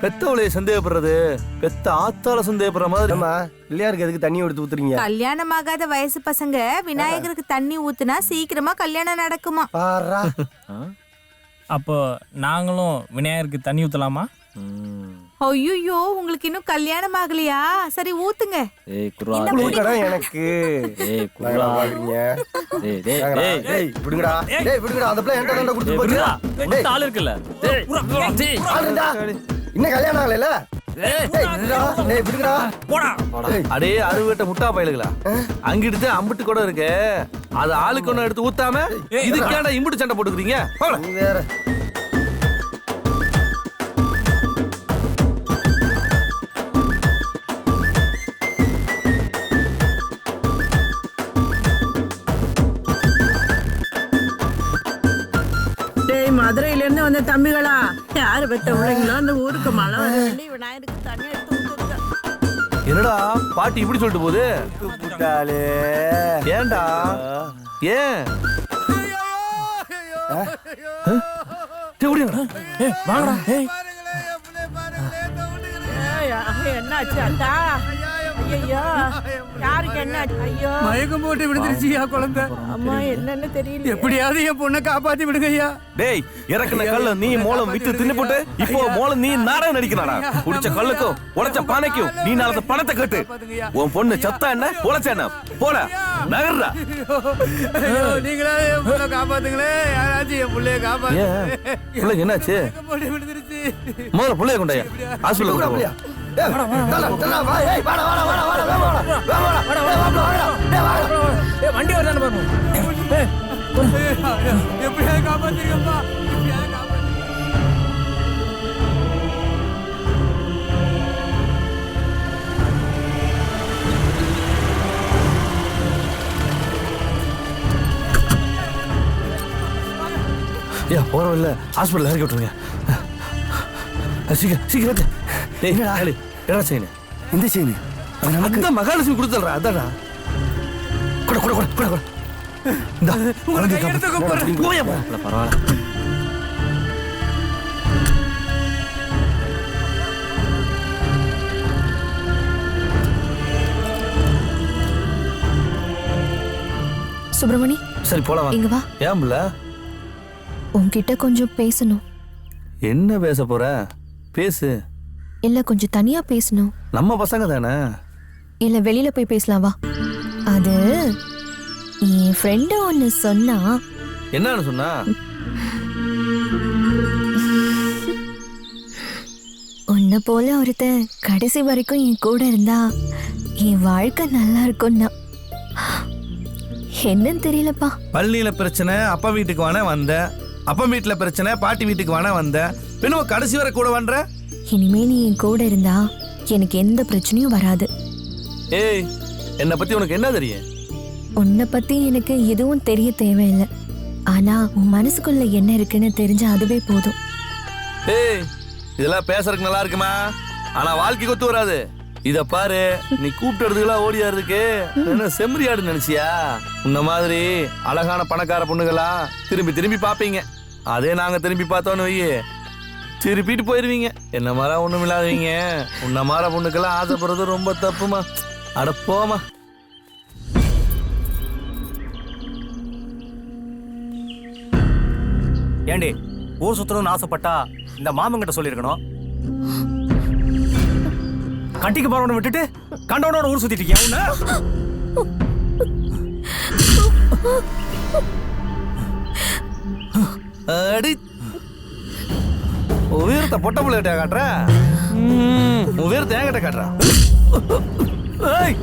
Speaker 4: பெத்தவளைய சந்தேகப்படுறது பெத்த ஆத்தால சந்தேகப்படுற மாதிரி.
Speaker 1: ஆமா, பிள்ளையாருக்கு எதுக்கு தண்ணி எடுத்து ஊத்துறீங்க?
Speaker 5: கல்யாணம் ஆகாத வயசு பசங்க விநாயகருக்கு தண்ணி ஊத்துனா சீக்கிரமா கல்யாணம் நடக்குமா?
Speaker 1: பாரா.
Speaker 3: அப்போ நாங்களும் விநாயகருக்கு தண்ணி ஊத்தலாமா?
Speaker 5: ஐயோ, உங்களுக்கு இன்னும் கல்யாணம் ஆகலையா? சரி ஊத்துங்க.
Speaker 2: ஏய் குர்ரா,
Speaker 1: குளிக்கடா எனக்கு.
Speaker 2: ஏய் குர்ரா,
Speaker 1: வாங்குறீங்க.
Speaker 2: டேய் டேய் டேய்
Speaker 1: டேய் விடுங்கடா. டேய் விடுங்கடா. அந்த பிள்ளை என்கிட்ட தான் கொடுத்து போச்சு.
Speaker 2: டேய் ஆள் இருக்குல்ல. டேய் டேய்
Speaker 1: ஆளுடா. இன்னும் கல்யாணம் ஆகலைல? டேய் விடுடா. டேய் விடுங்கடா.
Speaker 4: அடே அறுவட்ட முட்டா பயலுகளா, அங்கிட்டு அம்பிட்டு கூட இருக்கு. அது ஆளுக்கு ஒண்ணு எடுத்து ஊத்தாம இதுக்கான இம்புட்டு சண்டை போட்டுக்கிறீங்க.
Speaker 1: நீ வேற.
Speaker 9: மதுரையில இருந்து வந்த தம்பிகளா, யாரு பெத்த பிள்ளைங்களோ அந்த ஊருக்கு மழை வர வேண்டி விநாயகருக்கு தண்ணி எடுத்து ஊத்துங்க.
Speaker 4: என்னடா பாட்டி இப்படி சொல்லிட்டு போகுது?
Speaker 1: புட்டாளே.
Speaker 4: ஏன்டா? ஏன்?
Speaker 3: வாங்கடா.
Speaker 9: என்னாச்சு அத்தா? ஐயோ, யாருக்கு என்ன? ஐயோ,
Speaker 10: மயக்கம் போட்டு விழுந்துருச்சியா குழந்தை.
Speaker 9: அம்மா என்னன்னு தெரியல.
Speaker 10: எப்படியாவது என் பொண்ணை காப்பாத்தி விடுங்க ஐயா.
Speaker 4: டேய் இறக்குன கல்ல நீ மோளம் வித்து தின்னு போட்டு இப்போ மோளம் நீ நாடகம் நடிக்கிறாடா. குடிச்ச கல்லுக்கும் உடைச்ச பானைக்கும் நீ நாளை பணத்தை கட்டு. உன் பொண்ணு சத்தா என்ன உழைச்ச என்ன போட நகர்றா.
Speaker 10: நீங்களா என் பொண்ணை காப்பாத்துங்களே. யாராச்சும் என் பிள்ளைய காப்பாத்து.
Speaker 4: பிள்ளைக்கு என்னாச்சு?
Speaker 10: போட்டு விழுந்துருச்சு.
Speaker 4: முதல்ல பிள்ளைய கொண்டாயா ஹாஸ்பிட்டல் கொண்டு போ.
Speaker 1: டேய் தல வா. ஏய் வாடா வாடா வாடா வாடா வாடா வாடா வாடா. டேய் வாடா.
Speaker 3: வண்டி வரதானே பாருங்க.
Speaker 10: எப்படியா காப்பாத்துங்கப்பா. எப்படியா காப்பாத்து.
Speaker 4: ஐயா போறோம் இல்ல ஹாஸ்பிட்டல் இறக்கி விட்டுருங்க. சீக்கிரம் சீக்கிரம். டேய் என்ன செய்யணும்?
Speaker 1: இந்த செயின்
Speaker 4: அந்த மகாலட்சுமி கொடுத்துறா. அதாடா கொட கொட கொட கொட கொட. இந்த குழந்தை
Speaker 10: எடுத்துக்க போறேன்.
Speaker 4: போயா
Speaker 2: பரவாயில்ல.
Speaker 6: சுப்பிரமணி,
Speaker 4: சரி போலாம்.
Speaker 6: இங்க வா.
Speaker 4: ஏம்ல
Speaker 6: உன்கிட்ட கொஞ்சம் பேசணும்.
Speaker 4: என்ன பேச போற? பேசு.
Speaker 6: இல்ல கொஞ்சம் தனியா பேசணும்.
Speaker 4: நம்ம பசங்க தானே.
Speaker 6: இல்ல வெளியில போய் பேசலாம் வா. அது என் ஃப்ரெண்டு ஒன்னு சொன்னா.
Speaker 4: என்னன்னு சொன்னா?
Speaker 6: உன்னை போல ஒருத்தன் கடைசி வரைக்கும் என் கூட இருந்தா என் வாழ்க்கை நல்லா இருக்கும்னா. என்னன்னு தெரியலப்பா.
Speaker 4: பள்ளியில பிரச்சனை அப்பா வீட்டுக்கு வானே வந்த. அப்பா வீட்டுல பிரச்சனை பாட்டி வீட்டுக்கு வானே வந்த. பின்ன கடைசி வரை கூட வந்த.
Speaker 6: இனிமே நீ என் கூட இருந்தா எனக்கு எந்த பிரச்சனையும் வராது.
Speaker 4: ஏய் என்னை பத்தி உனக்கு என்ன தெரியும்?
Speaker 6: உன்னை பத்தி எனக்கு எதுவும் தெரிய தேவையில்லை. ஆனா உன் மனசுக்குள்ள என்ன இருக்குன்னு தெரிஞ்சா அதுவே போதும்.
Speaker 4: ஏய் இதெல்லாம் பேசுறதுக்கு நல்லா இருக்குமா? ஆனா வாழ்க்கைக்கு ஒத்து வராது. இத பாரு, நீ கூப்பிட்டு எடுத்துக்கலாம் ஓடியாருக்கு என்ன செம்மறியாடு நினைச்சியா? உன்ன மாதிரி அழகான பணக்கார பொண்ணுகளா திரும்பி திரும்பி பாப்பீங்க. அதே நாங்க திரும்பி பார்த்தோன்னு வையே திருப்பிட்டு போயிருவீங்க. என்ன மாதிரி ஒண்ணும் இல்லாதவங்க உன்ன மாதிரி பொண்ணுக்கெல்லாம் ஆசைப்படுறது ரொம்ப தப்புமா. அட போமா.
Speaker 10: ஏண்டி ஊர் சுத்தணும்னு ஆசைப்பட்டா இந்த மாமங்கிட்ட சொல்லியிருக்கணும். கட்டிக்கு போறவனை விட்டுட்டு கண்டவனோட ஊர் சுத்திட்டு இருக்கியா உன்ன?
Speaker 4: அடி உயரத்தை பொட்ட புள்ளைகிட்ட காட்டுற. உயரத்தை என்கிட்ட காட்டுற. ஏய்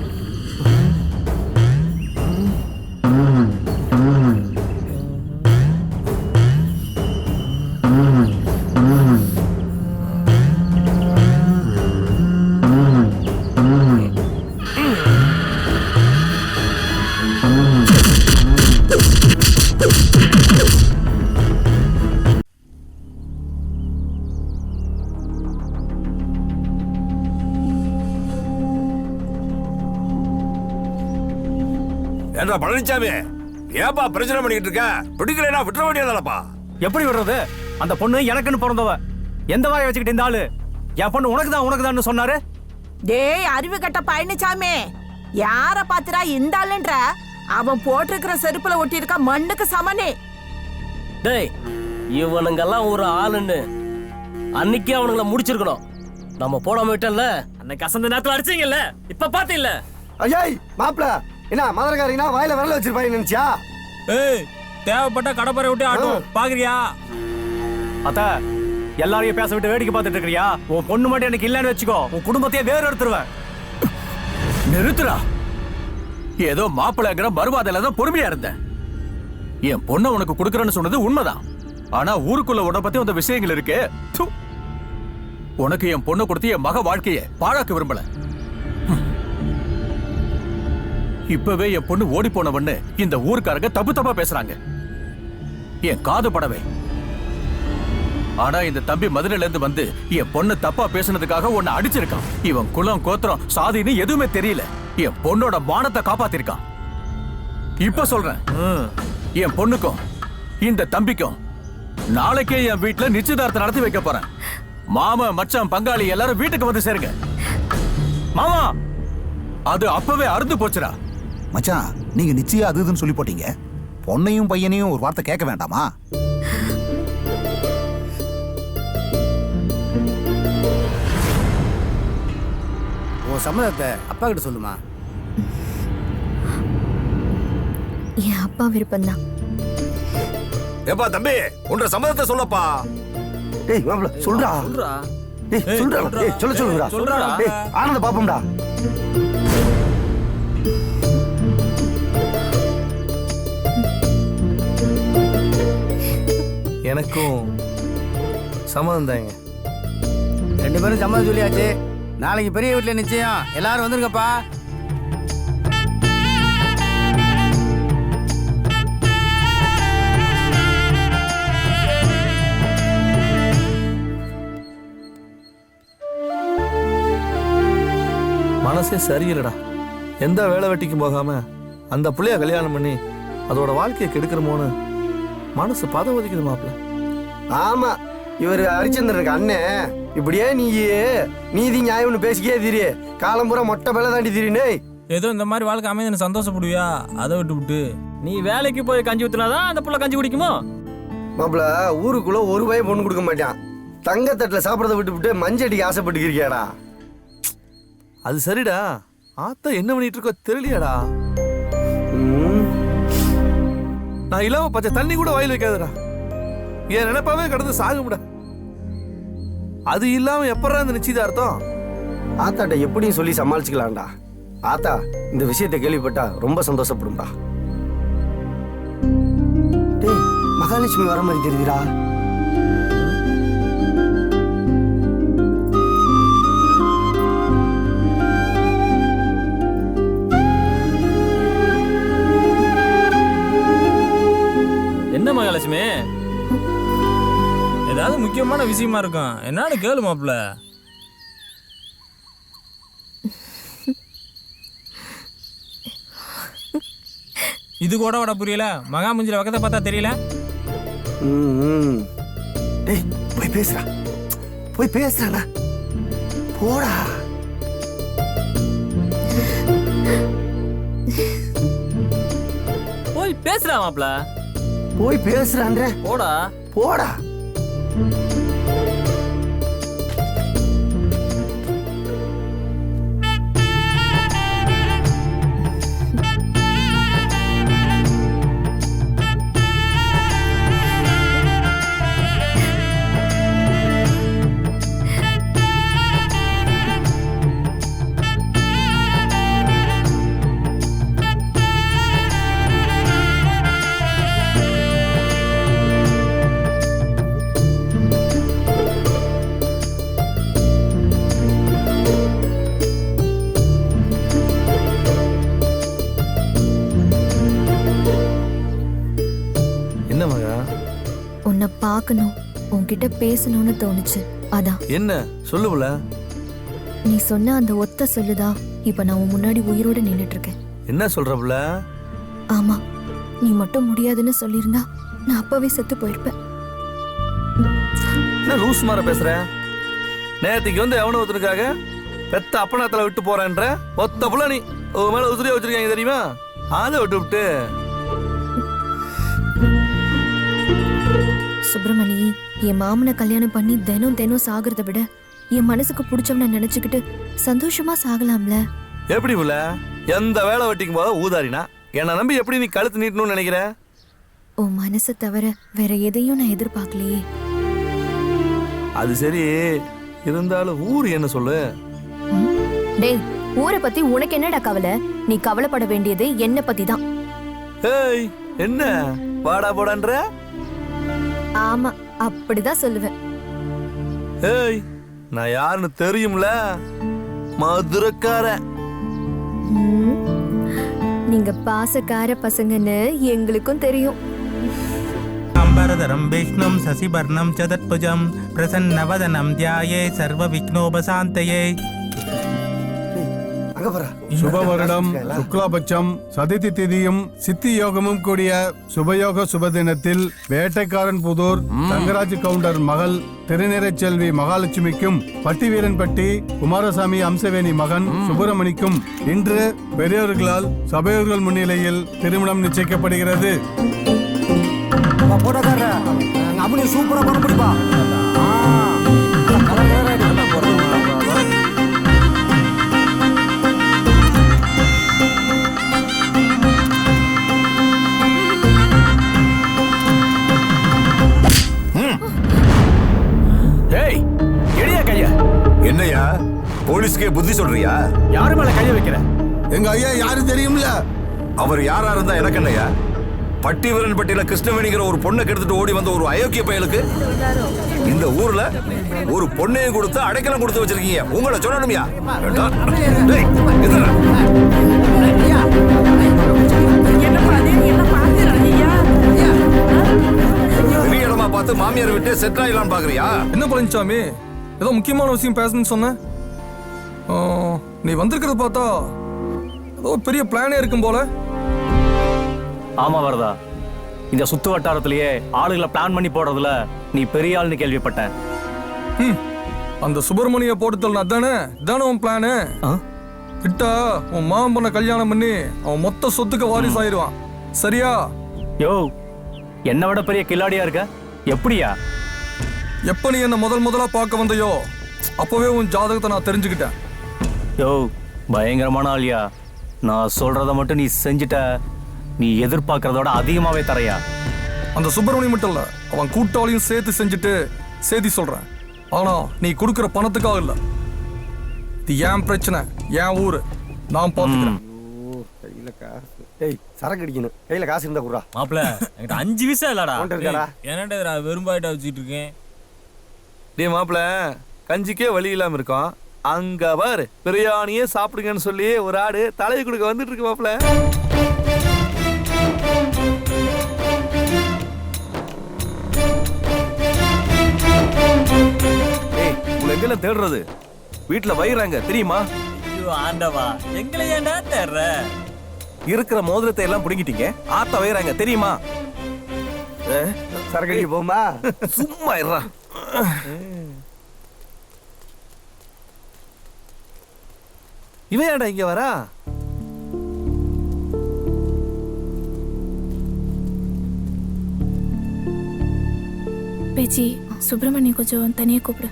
Speaker 7: ஏண்டா பழனிசாமி, ஏப்பா பிரச்சனை பண்ணிட்டு இருக்க? பிடிக்கலைன்னா விட்டுற வேண்டியதானப்பா.
Speaker 10: எப்படி விடுறது? அந்த பொண்ணு எனக்குன்னு பிறந்தவ. எந்த வாயை வச்சுக்கிட்டு இந்த ஆளு என் பொண்ணு உனக்கு தான் சொன்னாரு?
Speaker 5: டேய் அறிவு கட்ட பழனிசாமி, யார பாத்துரா இந்த ஆளுன்ற? அவன் போட்டிருக்கிற செருப்புல ஒட்டி இருக்க மண்ணுக்கு சமனே.
Speaker 11: டேய் இவனுங்கெல்லாம் ஒரு ஆளுன்னு அன்னைக்கே அவனுங்கள முடிச்சிருக்கணும். நம்ம போடாம விட்டல.
Speaker 2: அன்னைக்கு அசந்த நேரத்துல அடிச்சீங்கல்ல, இப்ப பாத்தீங்கல்ல.
Speaker 1: ஐயாய் மாப்பிள, என்ன மதுரக்காரங்கன்னா வாயில விரல வச்சிருப்பாங்க நினைச்சியா?
Speaker 3: ஏய் தேவைப்பட்ட கடப்பரை விட்டு ஆட்டும் பாக்குறியா?
Speaker 10: அத்தா, எல்லாரையும் பேச விட்டு வேடிக்கை பார்த்துட்டு இருக்கிறியா? உன் பொண்ணு மட்டும் எனக்கு இல்லைன்னு வச்சுக்கோ, உன் குடும்பத்தையே வேறு எடுத்துருவேன்.
Speaker 7: நிறுத்துறா. ஏதோ மாப்பிள்ளைங்கிற மறுவாதையில தான் பொறுமையா இருந்தேன். என் பொண்ணை உனக்கு கொடுக்கறேன்னு சொன்னது உண்மைதான். ஆனா ஊருக்குள்ள உன்னை பத்தி அந்த விஷயங்கள் இருக்கு. உனக்கு என் பொண்ணை கொடுத்து என் மக வாழ்க்கையை பாழாக்க விரும்பல. இப்பவே என் பொண்ணு ஓடி போனவன்னு இந்த ஊருக்காரங்க தப்பு தப்பா பேசுறாங்க. என் காது படவே. ஆனா இந்த தம்பி மதுரையில இருந்து வந்து என் பொண்ணு தப்பா பேசுனதுக்காக உன்னை அடிச்சிருக்கான். இவன் குலம் கோத்திரம் சாதின்னு எதுவுமே தெரியல. என் பொண்ணோட மானத்தை காப்பாத்திருக்கான். இப்ப சொல்றேன், என் பொண்ணுக்கும் இந்த தம்பிக்கும் நாளைக்கே என் வீட்டுல நிச்சயதார்த்தம் நடத்தி வைக்க போறேன். மாமா மச்சான் பங்காளி எல்லாரும் வீட்டுக்கு வந்து சேருங்க. மாமா, அது அப்பவே அறுந்து போச்சுடா.
Speaker 12: மச்சான், நீங்க நிச்சயம் அது இதுன்னு சொல்லி போட்டீங்க. பொண்ணையும் பையனையும் ஒரு வார்த்தை கேட்க வேண்டாமா?
Speaker 13: உன் சம்மதத்தை அப்பா கிட்ட சொல்லுமா.
Speaker 6: என் அப்பா விருப்பம்தான்.
Speaker 7: ஏப்பா தம்பி, உன்ற சம்மதத்தை சொல்லப்பா.
Speaker 1: டேய் மாப்பிள சொல்றா. டேய் சொல்றா. டேய் சொல்லுடா. டேய் ஆனந்த பாப்போம்டா.
Speaker 4: எனக்கும் சம்மதம் தாங்க.
Speaker 13: 2 பேரும் சம்மதம் சொல்லியாச்சு. நாளைக்கு பெரிய வீட்டுல நிச்சயம். எல்லாரும் வந்துருங்கப்பா.
Speaker 4: மனசே சரியில்லடா. எந்த வேலை வெட்டிக்கும் போகாம அந்த புள்ளைய கல்யாணம் பண்ணி அதோட வாழ்க்கையை கெடுக்கிறமோன்னு மனசு பதவதிக்குது மாப்பிள்ள.
Speaker 1: ஆமா, இவர் ஹரிச்சந்திரனுக்கு அண்ணன். இப்படியே நீதி நியாயம்னு பேசிக்கே திரி. காலம்புற மொட்டை வேலை தாண்டி திரினே.
Speaker 3: ஏதோ இந்த மாதிரி வாழ்க்கை அமைதி சந்தோஷப்படுவியா? அதை விட்டு
Speaker 2: நீ வேலைக்கு போய் கஞ்சி ஊத்துனாதான் அந்த புள்ள கஞ்சி குடிக்குமோ?
Speaker 1: மாப்பிள, ஊருக்குள்ள ஒரு பையன் பொண்ணு கொடுக்க மாட்டான். தங்கத்தட்டுல சாப்பிடறத விட்டு மஞ்சடிக்கு ஆசைப்பட்டுக்கிறியாடா?
Speaker 4: அது சரிடா. ஆத்தா என்ன பண்ணிட்டு இருக்கோ தெரியலையாடா. நான் இல்லாம பச்சை தண்ணி கூட வாயில் வைக்காதடா. என் நினைப்பாவே கடந்து சாகும்டா. அது இல்லாம எப்படா இந்த நிச்சயதார்த்தம்?
Speaker 1: ஆத்தாட்ட எப்படியும் சொல்லி சமாளிச்சுக்கலாம்டா. ஆத்தா இந்த விஷயத்தை கேள்விப்பட்டா ரொம்ப சந்தோஷப்படும்டா. டேய், மகாலட்சுமி வர மாதிரி தெரியுதுடா.
Speaker 2: என்ன மகாலட்சுமி?
Speaker 3: ஏதாவது முக்கியமான விஷயமா இருக்கும். என்னன்னு கேளு மாப்பிள்ள. இது கூட விட புரியல. மகா முஞ்சில வக்கத்தை பார்த்தா தெரியல.
Speaker 1: டேய் போய் பேசுறா. போடா.
Speaker 2: போய் பேசுறா மாப்ள.
Speaker 1: போய் பேசுறான்ற. போடா.
Speaker 6: உன்னை பார்க்கணும், உன்கிட்ட பேசணும்னு தோணுச்சு. அதான்.
Speaker 4: என்ன சொல்லுவல?
Speaker 6: நீ சொன்ன அந்த ஒத்த சொல்லுதான் இப்ப நான் உன் முன்னாடி உயிரோட நின்னுட்டு இருக்கேன்.
Speaker 4: என்ன சொல்றவல?
Speaker 6: ஆமா, நீ மட்டும் முடியாதுன்னு சொல்லியிருந்தா நான் அப்பவே செத்து போயிருப்பேன்.
Speaker 4: என்ன லூஸ் மாதிரி பேசுற? நேற்றுக்கு வந்து எவனோ ஒருத்தனுக்காக பெத்த அப்பனத்துல விட்டு போறேன்ற ஒத்த புள்ள நீ உன் மேல உதிரியா வச்சிருக்காங்க தெரியுமா? அதை விட்டு
Speaker 6: சுப்பிரமணி, என் மாமனை கல்யாணம் பண்ணி தினம் தினம் சாகிறத விட என் மனசுக்கு பிடிச்சவன நினைச்சுக்கிட்டு சந்தோஷமா சாகலாம்ல.
Speaker 4: எப்படி புள்ள? எந்த வேலை வெட்டிக்கும் போத ஊதாரினா என்னை நம்பி எப்படி நீ கழுத்து நீட்டணும்னு நினைக்கிற?
Speaker 6: உன் மனசை தவிர வேற எதையும் நான் எதிர்பார்க்கலையே.
Speaker 4: அது சரி, இருந்தாலும் ஊர் என்ன சொல்லு?
Speaker 6: டேய், ஊரை பத்தி உனக்கு என்னடா கவலை? நீ கவலைப்பட வேண்டியது என்ன பத்தி தான்.
Speaker 4: ஏய், என்ன வாடா போடான்ற?
Speaker 6: ஆமா, அப்படிதான் சொல்லுவேன்.
Speaker 4: ஏய், நான் யாருன்னு தெரியும்ல? மதுரக்கார.
Speaker 6: நீங்க பாசக்கார பசங்கன்னு எங்களுக்கும் தெரியும்.
Speaker 14: அம்பரதரம் விஷ்ணும் சசிவர்ணம் சதத்புஜம் பிரசன்னவதனம் தியாயே சர்வ விக்னோபசாந்தயே.
Speaker 15: சுபவருடம் சுக்லாபட்சம் சதிதி திதியும் சித்தி யோகமும் கூடிய சுபயோக சுபதினத்தில் வேட்டைக்காரன் புதூர் தங்கராஜ் கவுண்டர் மகள் திருநிறைச்செல்வி மகாலட்சுமிக்கும் பட்டிவீரன்பட்டி குமாரசாமி அம்சவேணி மகன் சுப்பிரமணிக்கும் இன்று பெரியோர்களால் சபையோர்கள் முன்னிலையில் திருமணம் நிச்சயிக்கப்படுகிறது.
Speaker 13: சூப்பரா பண்ண முடியுமா?
Speaker 7: என்னையா போலீஸ்க்கே புத்தி சொல்றியா?
Speaker 1: யாரு மேல கைய வைக்கிற?
Speaker 15: எங்க ஐயா யாரு தெரியும்ல?
Speaker 7: அவர் யாரா இருந்தா எனக்கு என்னையா? பட்டிவீரன் பட்டியல கிருஷ்ணவேணிங்கிற ஒரு பொண்ணை கெடுத்துட்டு ஓடி வந்த ஒரு அயோக்கிய பயலுக்கு இந்த ஊர்ல ஒரு பொண்ணையும் கொடுத்து அடைக்கலம் கொடுத்து வச்சிருக்கீங்க. உங்களை சொல்லணும்யா? பெரிய இடமா பார்த்து மாமியார் விட்டு செட் ஆயிடலான்னு பாக்குறியா?
Speaker 16: என்ன பழனிசாமி, ஏதோ முக்கியமான விஷயம் பேசணும்னு சொன்ன. நீ வந்திருக்கிறத பார்த்தா ஏதோ பெரிய பிளானே இருக்கும் போல.
Speaker 10: ஆமா வரதா, இந்த சுத்து வட்டாரத்திலேயே ஆளுகளை பிளான் பண்ணி போடுறதுல நீ பெரிய ஆள்னு கேள்விப்பட்டேன்.
Speaker 16: அந்த சுப்பிரமணிய போட்டுத்தல் அதானே இதானே உன் பிளானு? கிட்டா உன் மாமன் பண்ண கல்யாணம் பண்ணி அவன் மொத்த சொத்துக்கு வாரிசு ஆயிடுவான். சரியா?
Speaker 10: யோ, என்னை விட பெரிய கில்லாடியா இருக்க. எப்படியா?
Speaker 16: எப்ப நீ என்ன முதலா பார்க்க வந்தையோ அப்பவே உன் ஜாதகத்தை நான் தெரிஞ்சுக்கிட்டேன்.
Speaker 10: யோ, பயங்கரமான ஆளியா. நான் சொல்றத மட்டும் நீ செஞ்சுட்ட, நீ எதிர்பார்க்கறதோட அதிகமாவே தரையா.
Speaker 16: அந்த சுப்பிரமணியம் மட்டும் இல்ல, அவன் கூட்டாளியும் சேர்த்து செஞ்சுட்டு செய்தி சொல்றேன். ஆனா நீ கொடுக்கிற பணத்துக்காக இல்ல. இது ஏன் பிரச்சனை, ஏன் ஊரு, நான் பாத்துக்கிறேன்.
Speaker 1: கையில காசு. ஏய், சரக்கு அடிக்கணும். கையில காசு இருந்தா குடுறா.
Speaker 3: மாப்ள, என்கிட்ட 5 பைசா இல்லடா. என்னடா வெறும்பாயிட்டா வச்சுட்டு இருக்கேன்.
Speaker 4: டேய் மாப்பிள, கஞ்சிக்கே வழி இல்லாம இருக்கோம். அங்க பாரு, பிரியாணியே சாப்பிடுங்கன்னு சொல்லி ஒரு ஆடு தலையை கொடுக்க வந்துட்டு இருக்கு மாப்பிள. ஏய், உங்களை எங்கெல்ல தேடுறது? வீட்டுல வைறாங்க தெரியுமா?
Speaker 3: ஆண்டவா, எங்களை ஏன்டா தேடுற?
Speaker 4: இருக்கிற மோதிரத்தை எல்லாம் புடுங்கிட்டீங்க, ஆத்த வைறாங்க தெரியுமா?
Speaker 1: சரக்கு போமா?
Speaker 4: சும்மா இருடா. இவன் ஏன்டா இங்க வரா?
Speaker 6: பேச்சி, சுப்பிரமணியம் கொஞ்சம் தனியா கூப்பிடு.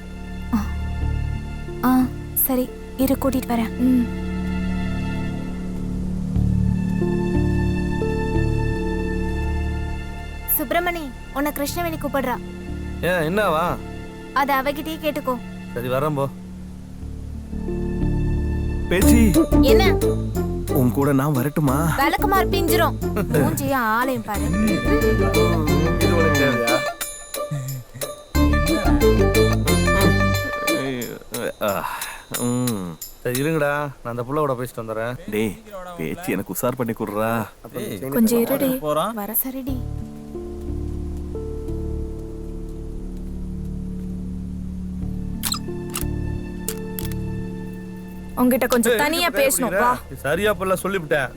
Speaker 6: சரி, இரு, கூட்டிட்டு வரேன்.
Speaker 17: சுப்பிரமணி, உன்னை கிருஷ்ணவேணி கூப்பிடுறா.
Speaker 4: ஏன், என்னவா?
Speaker 17: அத அவகிட்டயே கேட்டுக்கோ.
Speaker 4: சரி, வரேன் போ. பேச்சி,
Speaker 17: என்ன?
Speaker 4: உன் கூட நான் வரட்டுமா?
Speaker 17: விளக்குமார் பிஞ்சிரும். மூஞ்சிய ஆளையும் பாரு.
Speaker 4: இது உனக்கு தேவையா? சரி இருங்கடா, நான் அந்த புள்ளோட பேசிட்டு வந்துடுறேன். டேய், பேச்சு எனக்கு உசார் பண்ணி கொடுறா.
Speaker 6: கொஞ்சம் இருடி, வர.
Speaker 17: சரிடி.
Speaker 8: உங்ககிட்ட கொஞ்சம் தனியா பேசணும். வா.
Speaker 4: சரியா புள்ள சொல்லிவிட்டேன்.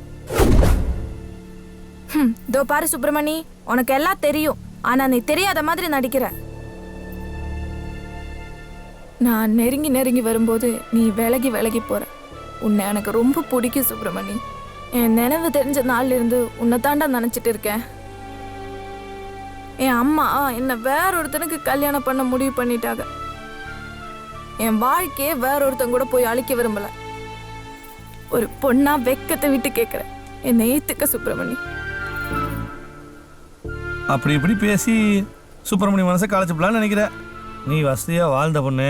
Speaker 8: இதோ பாரு சுப்பிரமணி, உனக்கு எல்லாம் தெரியும். ஆனா நீ தெரியாத மாதிரி நடிக்கிற. நான் நெருங்கி நெருங்கி வரும்போது நீ விலகி விலகி போற. உன்னை எனக்கு ரொம்ப பிடிக்கும் சுப்பிரமணி. என் நினைவு தெரிஞ்ச நாள்ல இருந்து உன்னை தாண்டா நினைச்சிட்டு இருக்கேன். என் அம்மா என்னை வேற ஒருத்தனுக்கு கல்யாணம் பண்ண முடிவு பண்ணிட்டாங்க. என் வாழ்க்கையே வேற ஒருத்தன் கூட போய் அழிக்க விரும்பல. ஒரு பொண்ணா வெக்கத்தை விட்டு கேட்கிறேன், என்னை ஏத்துக்க சுப்பிரமணி.
Speaker 4: அப்படி இப்படி பேசி சுப்பிரமணி மனசை களைச்சிப்பலான்னு நினைக்கிற. நீ வசதியா வாழ்ந்த பொண்ணு,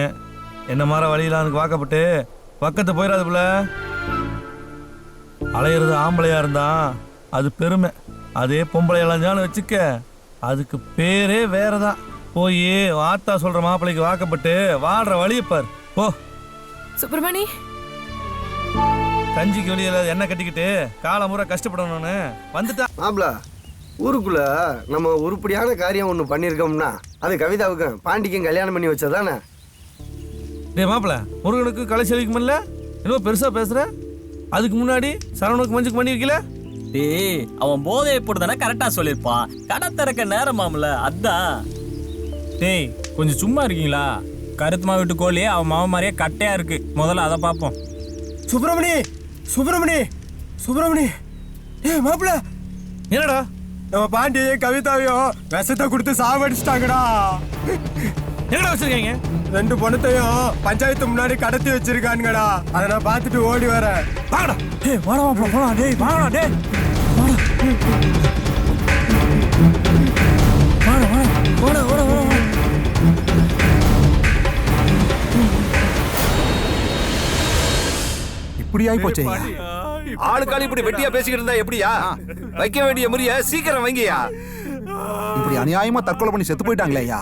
Speaker 4: என்ன மாற வழியில அதுக்கு வாக்கப்பட்டு பக்கத்து போயிடாது போல. அலையிறது ஆம்பளையா இருந்தா அது பெருமை, அதே பொம்பளை இளைஞ்சான்னு வச்சுக்க அதுக்கு பேரே வேறதான். போய் வாத்தா சொல்ற மாப்பிள்ளைக்கு வாக்கப்பட்டு வாழ்ற வழியை பாரு போ.
Speaker 8: சுப்பிரமணி,
Speaker 4: கஞ்சிக்கு வெளியில என்ன கட்டிக்கிட்டு காலமுறை கஷ்டப்படணும்னு வந்துட்டா.
Speaker 18: மாப்பிள, ஊருக்குள்ள நம்ம உருப்படியான காரியம் ஒன்று பண்ணியிருக்கோம்னா அது கவிதாவுக்கும் பாண்டிக்கும் கல்யாணம் பண்ணி வச்சதானே.
Speaker 4: டே மாப்பிள, முருகனுக்கு கலை செலிக்குமில்ல, இன்னும் பெருசா பேசுற. அதுக்கு முன்னாடி சரவணுக்கு மஞ்சுக்கு பண்ணி வைக்கல.
Speaker 2: டேய், அவன் போதையை போட்டுதானே கரெக்டா சொல்லியிருப்பான். கடை திறக்க நேரமாம்ல, அதான்.
Speaker 3: டேய் கொஞ்சம் சும்மா இருக்கீங்களா? கருத்துமா வீட்டு கோழி அவன் மாவன் மாதிரியே கட்டையா இருக்கு. முதல்ல அதை பார்ப்போம்.
Speaker 19: சுப்பிரமணி, சுப்பிரமணி, சுப்பிரமணி, ஏய் மாப்பிள,
Speaker 4: என்னடா
Speaker 19: நம்ம பாண்டியையும் கவிதாவையும் விஷத்தை கொடுத்து சாவடிச்சிட்டாங்கடா.
Speaker 4: என்னடா வச்சிருக்கீங்க?
Speaker 19: 2 பொண்ணத்தையும் பஞ்சாயத்து முன்னாடி கடத்தி வச்சிருக்கானுங்கடா. அதை நான் பார்த்துட்டு ஓடி வரேன்.
Speaker 4: வாங்கடா.
Speaker 3: டேய் வாடா மாப்பிள போலாம். டேய் வாங்கடா. டேய் வாடா வாடா வாடா வாடா.
Speaker 12: இப்படி ஆகி போச்சு.
Speaker 7: ஆளுக்காளி இப்படி வெட்டியா பேசிக்கிட்டு இருந்தா எப்படியா? வைக்க வேண்டிய முறிய சீக்கிரம் வைங்கயா.
Speaker 12: இப்படி அநியாயமா தற்கொலை பண்ணி செத்து போயிட்டாங்களே ஐயா.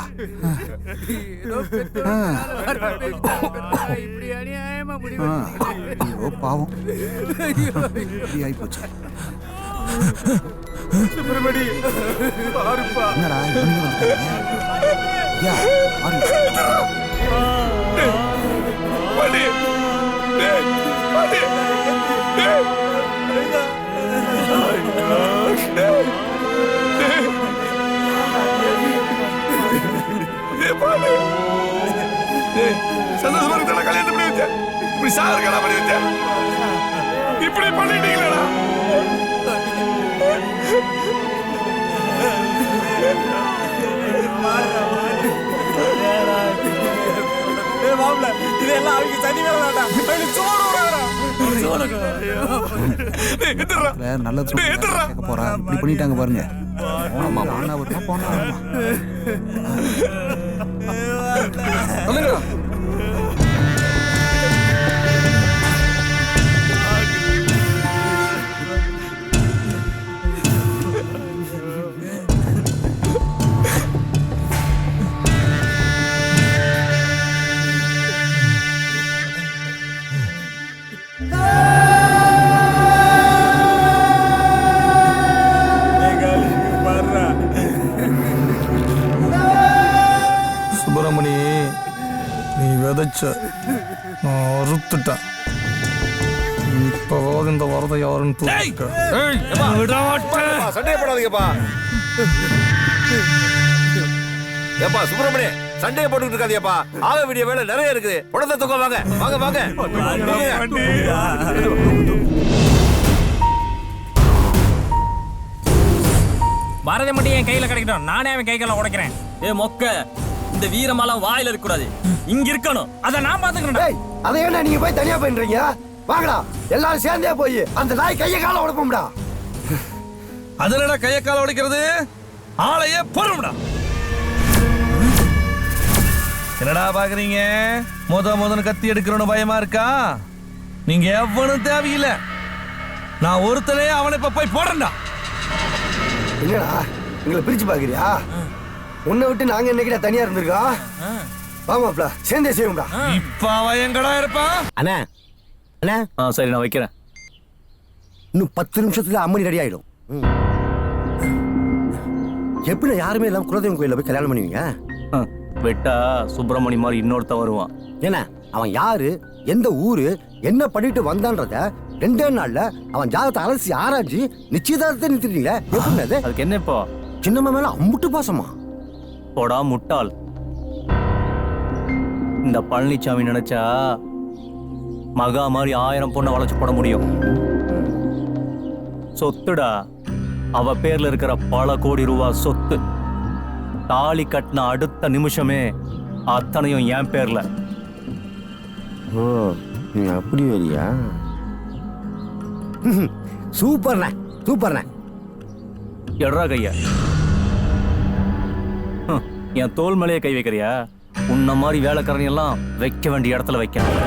Speaker 12: ஐயோ பாவம், இப்படி ஆகி போச்சு.
Speaker 19: சுப்பிரமணி, பாருப்பா.
Speaker 12: என்னடா இவனுங்க வந்துட்டாங்க? ஐயா, பாருங்க.
Speaker 16: சந்தோஷமா இருக்கா? கல்யாணம் பண்ணி வச்சேன், இப்படி சாகரா பண்ணி வச்சேன், இப்படி பண்ணிட்டீங்களா?
Speaker 19: இதெல்லாம் அவங்க சனி வேலை வேண்டாம்.
Speaker 12: நல்லது கேட்க போறா. இப்படி பண்ணிட்டாங்க பாருங்க. ஆமா போனா வருமா போனா வருமா.
Speaker 16: சுப்பிரமணி, நீ விதைச்ச, நான் அறுத்துட்டேன். இப்போவாது இந்த வரதை யாருன்னு
Speaker 7: சண்டையை போடாதீங்கப்பா. ஏப்பா சுப்பிரமணி, சண்டையை போட்டுக்கிட்டு இருக்காதியப்பா. ஆக வேண்டிய வேலை நிறைய இருக்குது. உடனே தூக்கம் வாங்க வாங்க வாங்க.
Speaker 3: பாரதி மட்டும் என் கையில கிடைக்கட்டும். நானே அவன் கை கால உடைக்கிறேன்.
Speaker 2: ஏ மொக்க, இந்த வீரமாலாம் வாயில இருக்க கூடாது, இங்க இருக்கணும்.
Speaker 3: அதை நான் பாத்துக்கிறேன்.
Speaker 18: அதை ஏன்னா நீங்க போய் தனியா பண்றீங்க? வாங்கடா, எல்லாரும் சேர்ந்தே போய் அந்த நாய் கையை கால உடைப்போம்டா.
Speaker 4: அதுலடா கையை கால உடைக்கிறது, ஆளையே பொறும்டா. என்னடா பாக்குறீங்க? முதன்னு கத்தி எடுக்கிறோன்னு பயமா இருக்கா? நீங்க எவனும் தேவையில்லை. நான் ஒருத்தனே அவனை இப்ப போய் போடுறேன்டா.
Speaker 18: என்னடா எங்களை பிரிச்சு பாக்குறியா? உன்னை விட்டு நாங்க என்னைக்கிட்ட தனியா இருந்திருக்கோம். வாமாப்ல, சேர்ந்தே செய்வோம்டா.
Speaker 4: இப்ப அவன் எங்கடா இருப்பான்?
Speaker 18: அண்ணா அண்ணா,
Speaker 10: சரி நான் வைக்கிறேன்.
Speaker 18: இன்னும் 10 நிமிஷத்துல அம்மணி ரெடி ஆயிடும். எப்படி யாருமே இல்லாம குலதெய்வம் கோயில போய் கல்யாணம் பண்ணுவீங்க?
Speaker 10: வெட்டா சுப்பிரமணி மாதிரி இன்னொருத்த வருவான்.
Speaker 18: என்ன அவன் யாரு, எந்த ஊரு, என்ன பண்ணிட்டு வந்தான்றத 2 நாள்ல அவன் ஜாதகத்தை அலசி ஆராய்ச்சி நிச்சயதார்த்தத்தை நிறுத்திட்டீங்களே, எப்படி அது?
Speaker 10: அதுக்கு என்ன இப்போ?
Speaker 18: சின்னம்மா மேல அம்புட்டு பாசமா?
Speaker 10: போடா முட்டாள். இந்த பழனிசாமி நினைச்சா மகா மாதிரி 1000 பொண்ணை வளைச்சு போட முடியும். சொத்துடா, அவ பேர்ல இருக்கிற பல கோடி ரூபாய் சொத்து. தாலி கட்டின அடுத்த நிமிஷமே அத்தனையும் என் பேர்ல.
Speaker 18: ஓ, நீ அப்படி வரியா? சூப்பர்ண்ணே, சூப்பர்ண்ணே.
Speaker 10: எட்ரா கைய. என் தோல் மேலேயே கை வைக்கிறியா? உன்ன மாதிரி வேலைக்காரன் எல்லாம் வைக்க வேண்டிய இடத்துல வைக்கணும்.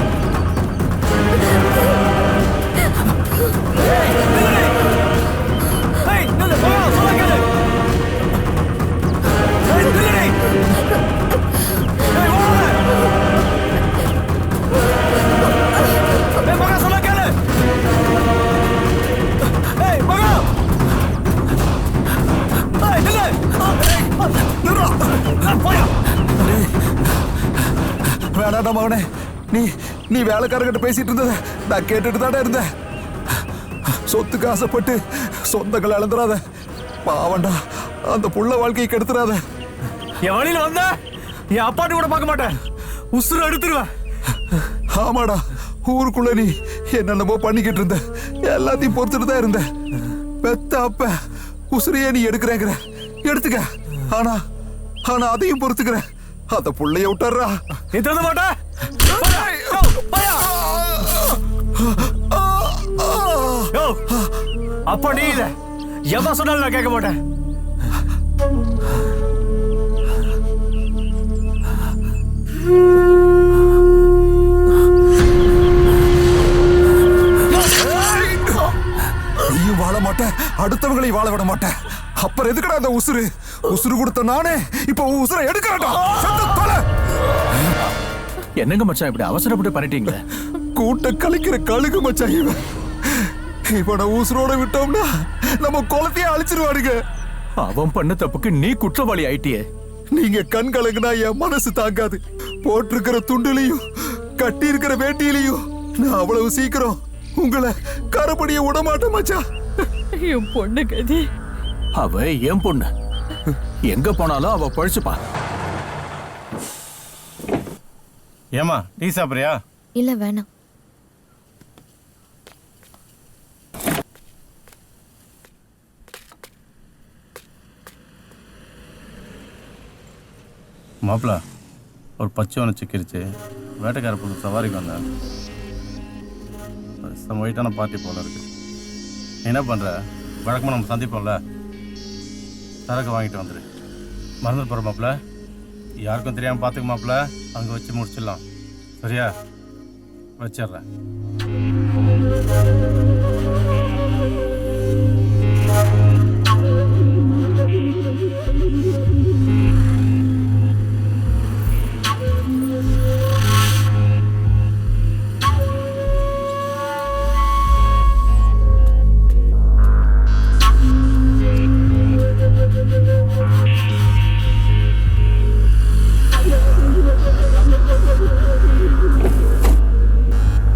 Speaker 7: வேணாடா மகனே, நீ வேலைக்காரங்கிட்ட பேசிட்டு இருந்தத நான் கேட்டுட்டு தானே இருந்தேன். சொத்துக்கு ஆசைப்பட்டு சொந்தங்களை இழந்துடாத. பாவண்டா, அந்த புள்ள வாழ்க்கையை கெடுத்துறாத.
Speaker 10: என் வழியில வந்த என் அப்பாட்டு கூட பார்க்க மாட்டேன், உசுறு எடுத்துருவேன்.
Speaker 7: ஆமாடா, ஊருக்குள்ள நீ என்னென்னமோ பண்ணிக்கிட்டு இருந்த, எல்லாத்தையும் பொறுத்துட்டு தான் இருந்த. பெத்த அப்ப உசுரையே நீ எடுக்கிறேங்கிற, எடுத்துக்க. ஆனா அதையும் பொறுத்துக்கிற. அந்த புள்ளைய விட்டுறா.
Speaker 10: நீ திறந்த மாட்ட. அப்ப நீ இத எவன் சொன்னாலும் நான் கேட்க மாட்டேன்.
Speaker 7: நீயும் வாழ மாட்டேன், அடுத்தவங்களை வாழ விட மாட்டேன். அப்புறம் எதுக்குடா அந்த உசுறு கொடுத்த நானே இப்ப உசுரை எடுக்கிறேன்டா.
Speaker 4: என்னங்க மச்சான் இப்படி அவசரப்பட்டு பண்ணிட்டீங்க?
Speaker 7: கூட்ட கழிக்கிற கழுகு மச்சான் இவன். இவனை உசுரோட விட்டோம்னா நம்ம குலத்தையே அழிச்சிருவானுங்க.
Speaker 4: அவன் பண்ண தப்புக்கு நீ குற்றவாளி ஆயிட்டியே.
Speaker 7: நீங்க கண் கலங்குனா என் மனசு தாங்காது. போட்டிருக்கிற துண்டுலையும் கட்டி இருக்கிற வேட்டியிலையும் நான் அவ்வளவு சீக்கிரம் உங்களை கரப்படிய விட மாட்டேன் மச்சான்.
Speaker 9: என் பொண்ணு கதி.
Speaker 4: அவ என் பொண்ணு, எங்க போனாலும் அவ பழிச்சுப்பா.
Speaker 19: ஏமா டீ சாப்பிடுறியா?
Speaker 6: இல்ல வேணாம்.
Speaker 19: மாப்பிள்ள, ஒரு பச்சை ஒன்று சிக்கிருச்சு. வேட்டைக்கார பொண்ணு சவாரிக்கு வந்தேன். ஒயிட்டான பார்ட்டி போல இருக்கு. என்ன பண்ணுற? வழக்கமாக நம்ம சந்திப்போம்ல, சரக்கு வாங்கிட்டு வந்துடு. மறந்துட்டு போகிற மாப்பிள்ள, யாருக்கும் தெரியாமல் பார்த்துக்க மாப்பிள்ள. அங்கே வச்சு முடிச்சிடலாம், சரியா? வச்சிட்றேன்.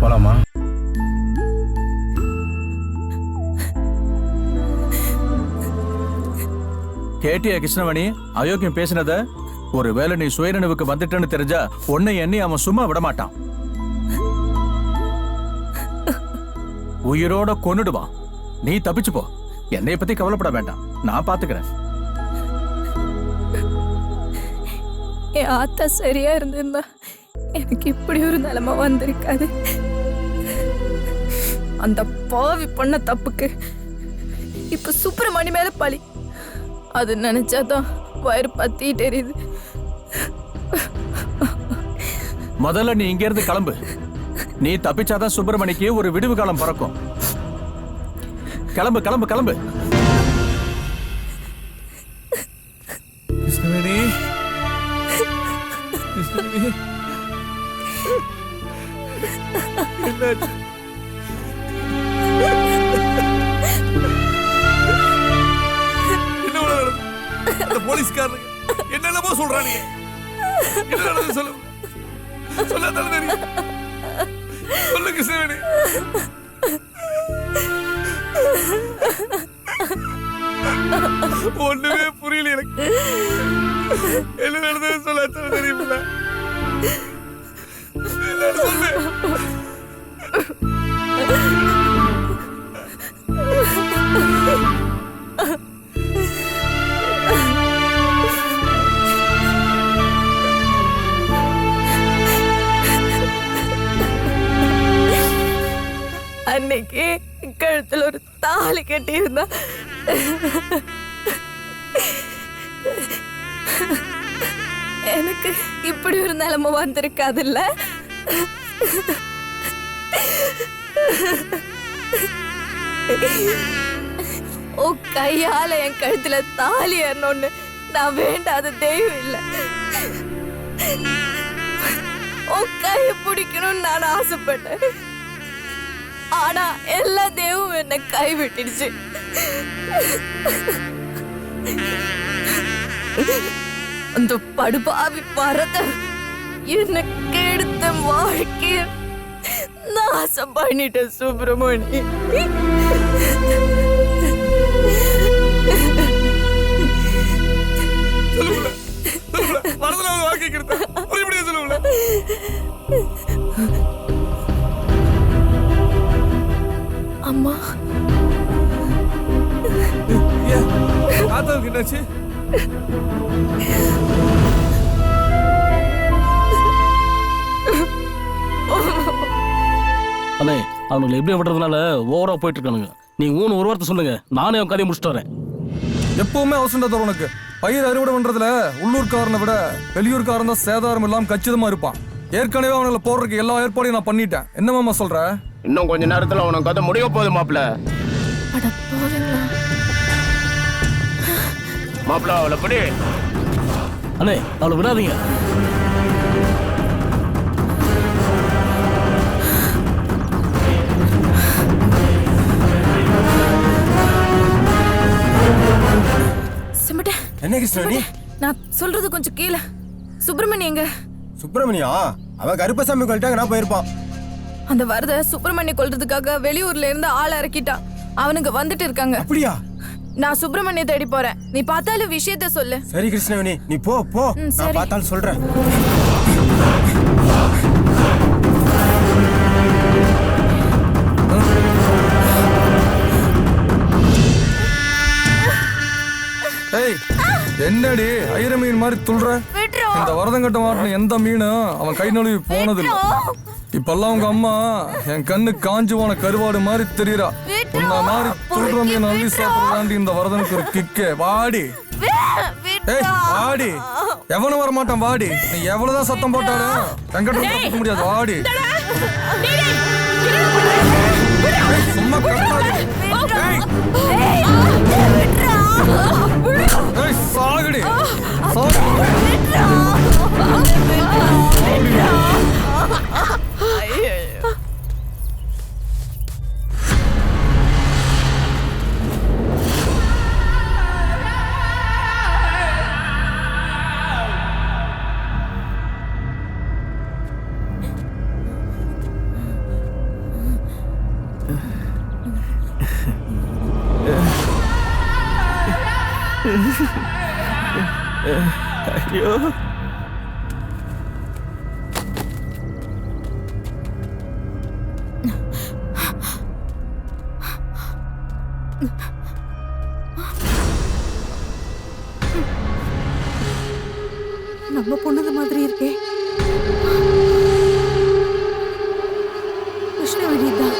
Speaker 19: போலாமா?
Speaker 4: கேட்டியா கிருஷ்ணமணி அயோக்கியம் பேசினத? ஒருவேளை நீ சுயநினைவுக்கு வந்துட்டேன்னு தெரிஞ்சா உன்னை எண்ணி அவன் சும்மா விட மாட்டான். உயிரோட கொன்னுடுவான். நீ தப்பிச்சு போ. என்னைய பத்தி கவலைப்பட வேண்டாம், நான் பாத்துக்கிறேன்.
Speaker 8: என் ஆத்தா சரியா இருந்திருந்தா எனக்கு இப்படி ஒரு நிலைமை வந்திருக்காது. அந்த பாவி பண்ண தப்புக்கு இப்ப சுப்பிரமணி மேல பழி. அது நினைச்சாதான் வயிறு பத்திட்டு எரியுது.
Speaker 4: முதல்ல நீ இங்க இருந்து கிளம்பு. நீ தப்பிச்சாதான் சுப்பிரமணிக்கு ஒரு விடுவு காலம் பிறக்கும். கிளம்பு கிளம்பு கிளம்பு.
Speaker 3: கிருஷ்ணவேணி, கிருஷ்ணவேணி, என்னாச்சு?
Speaker 4: அந்த போலீஸ்காரங்க என்னென்னமோ சொல்றானுங்க. என்ன சொல்லு, சொல்லாதானே தெரியும். சொல்லு கிருஷ்ணவேணி.
Speaker 3: ஒண்ணுமே புரியல எனக்கு. என்ன நடந்தது சொல்ல தெரியல.
Speaker 8: அன்னைக்கு கழுத்துல ஒரு தாலி கட்டி இருந்தா எனக்கு இப்படி ஒரு நிலைமை வந்திருக்காதுல்ல. ஓ கையால என் கழுத்துல தாலி ஏறணும்னு நான் வேண்டாத தெய்வம் இல்லை. ஓ கையை பிடிக்கணும்னு நான் ஆசைப்பட்டேன். ஆனா எல்லா தெய்வம் என்ன கைவிட்டுடுச்சு. அந்த படுபாவி மரத்தை என்ன கெடுத்த வாழ்க்கைய நாசம் பண்ணிட்டேன் சுப்பிரமணி. அம்மா
Speaker 16: என்னாச்சு?
Speaker 11: அண்ணே அவனுங்களை எப்படி விடுறதுனால ஓவரா போயிட்டு இருக்கானுங்க. நீங்க ஒரு வார்த்தை சொல்லுங்க, நானே அவன் கதையை முடிச்சுட்டு வரேன்.
Speaker 16: எப்பவுமே அவசரம் தரும் உனக்கு. பயிர் அறுவடை பண்றதுல உள்ளூர்காரனை விட வெளியூர்காரன் தான் சேதாரம் எல்லாம் கச்சிதமா இருப்பான். ஏற்கனவே அவங்களை போடுறதுக்கு எல்லா ஏற்பாடையும் நான் பண்ணிட்டேன். என்ன மாமா சொல்ற?
Speaker 20: இன்னும் கொஞ்ச நேரத்துல அவனுக்கு கதை முடிய போகுது மாப்பிள்ள. மாப்பிள்ள அவளை படி.
Speaker 11: அண்ணே அவளை விடாதீங்க.
Speaker 8: என்ன கிருஷ்ணவேணி? நான் சொல்றது கொஞ்சம் கீழே. சுப்பிரமணி எங்க?
Speaker 21: சுப்பிரமணியா? அவன் கருப்பசாமி கொல்லிட்டாங்க, நான் போயிருப்பான்.
Speaker 8: அந்த வரத சுப்பிரமணி கொல்றதுக்காக வெளியூர்ல இருந்து ஆள் இறக்கிட்டான். அவனுங்க வந்துட்டு இருக்காங்க.
Speaker 21: அப்படியா?
Speaker 8: நான் சுப்பிரமணிய தேடி போறேன். நீ பார்த்தாலும் விஷயத்த சொல்லு.
Speaker 21: சரி கிருஷ்ணவேணி, நீ போ போ. நான் பார்த்தாலும் சொல்றேன்.
Speaker 16: என்னடி ஐர மீன் மாதிரி துள்ற? இந்த வரதங்கட்ட மாட்டின எந்த மீனும் அவன் கை நழுவி போனதில்லை. இப்பெல்லாம் உங்க அம்மா என் கண்ணு காஞ்சு போன கருவாடு மாதிரி தெரியுறா. உன்ன மாதிரி துள்ற மீன் அள்ளி சாப்பிடுறாண்டி இந்த வரதனுக்கு ஒரு கிக்கே. வாடி வாடி. எவனும் வர மாட்டான். வாடி. நீ எவ்வளவுதான் சத்தம் போட்டாலும் வெங்கட்ட முடியாது. வாடி. சும்மா கட்டாடி. சாகுடி.
Speaker 1: ஐயோ
Speaker 5: நம்ம பொண்ணுது மாதிரி இருக்கே. கிருஷ்ணவேணி தான்.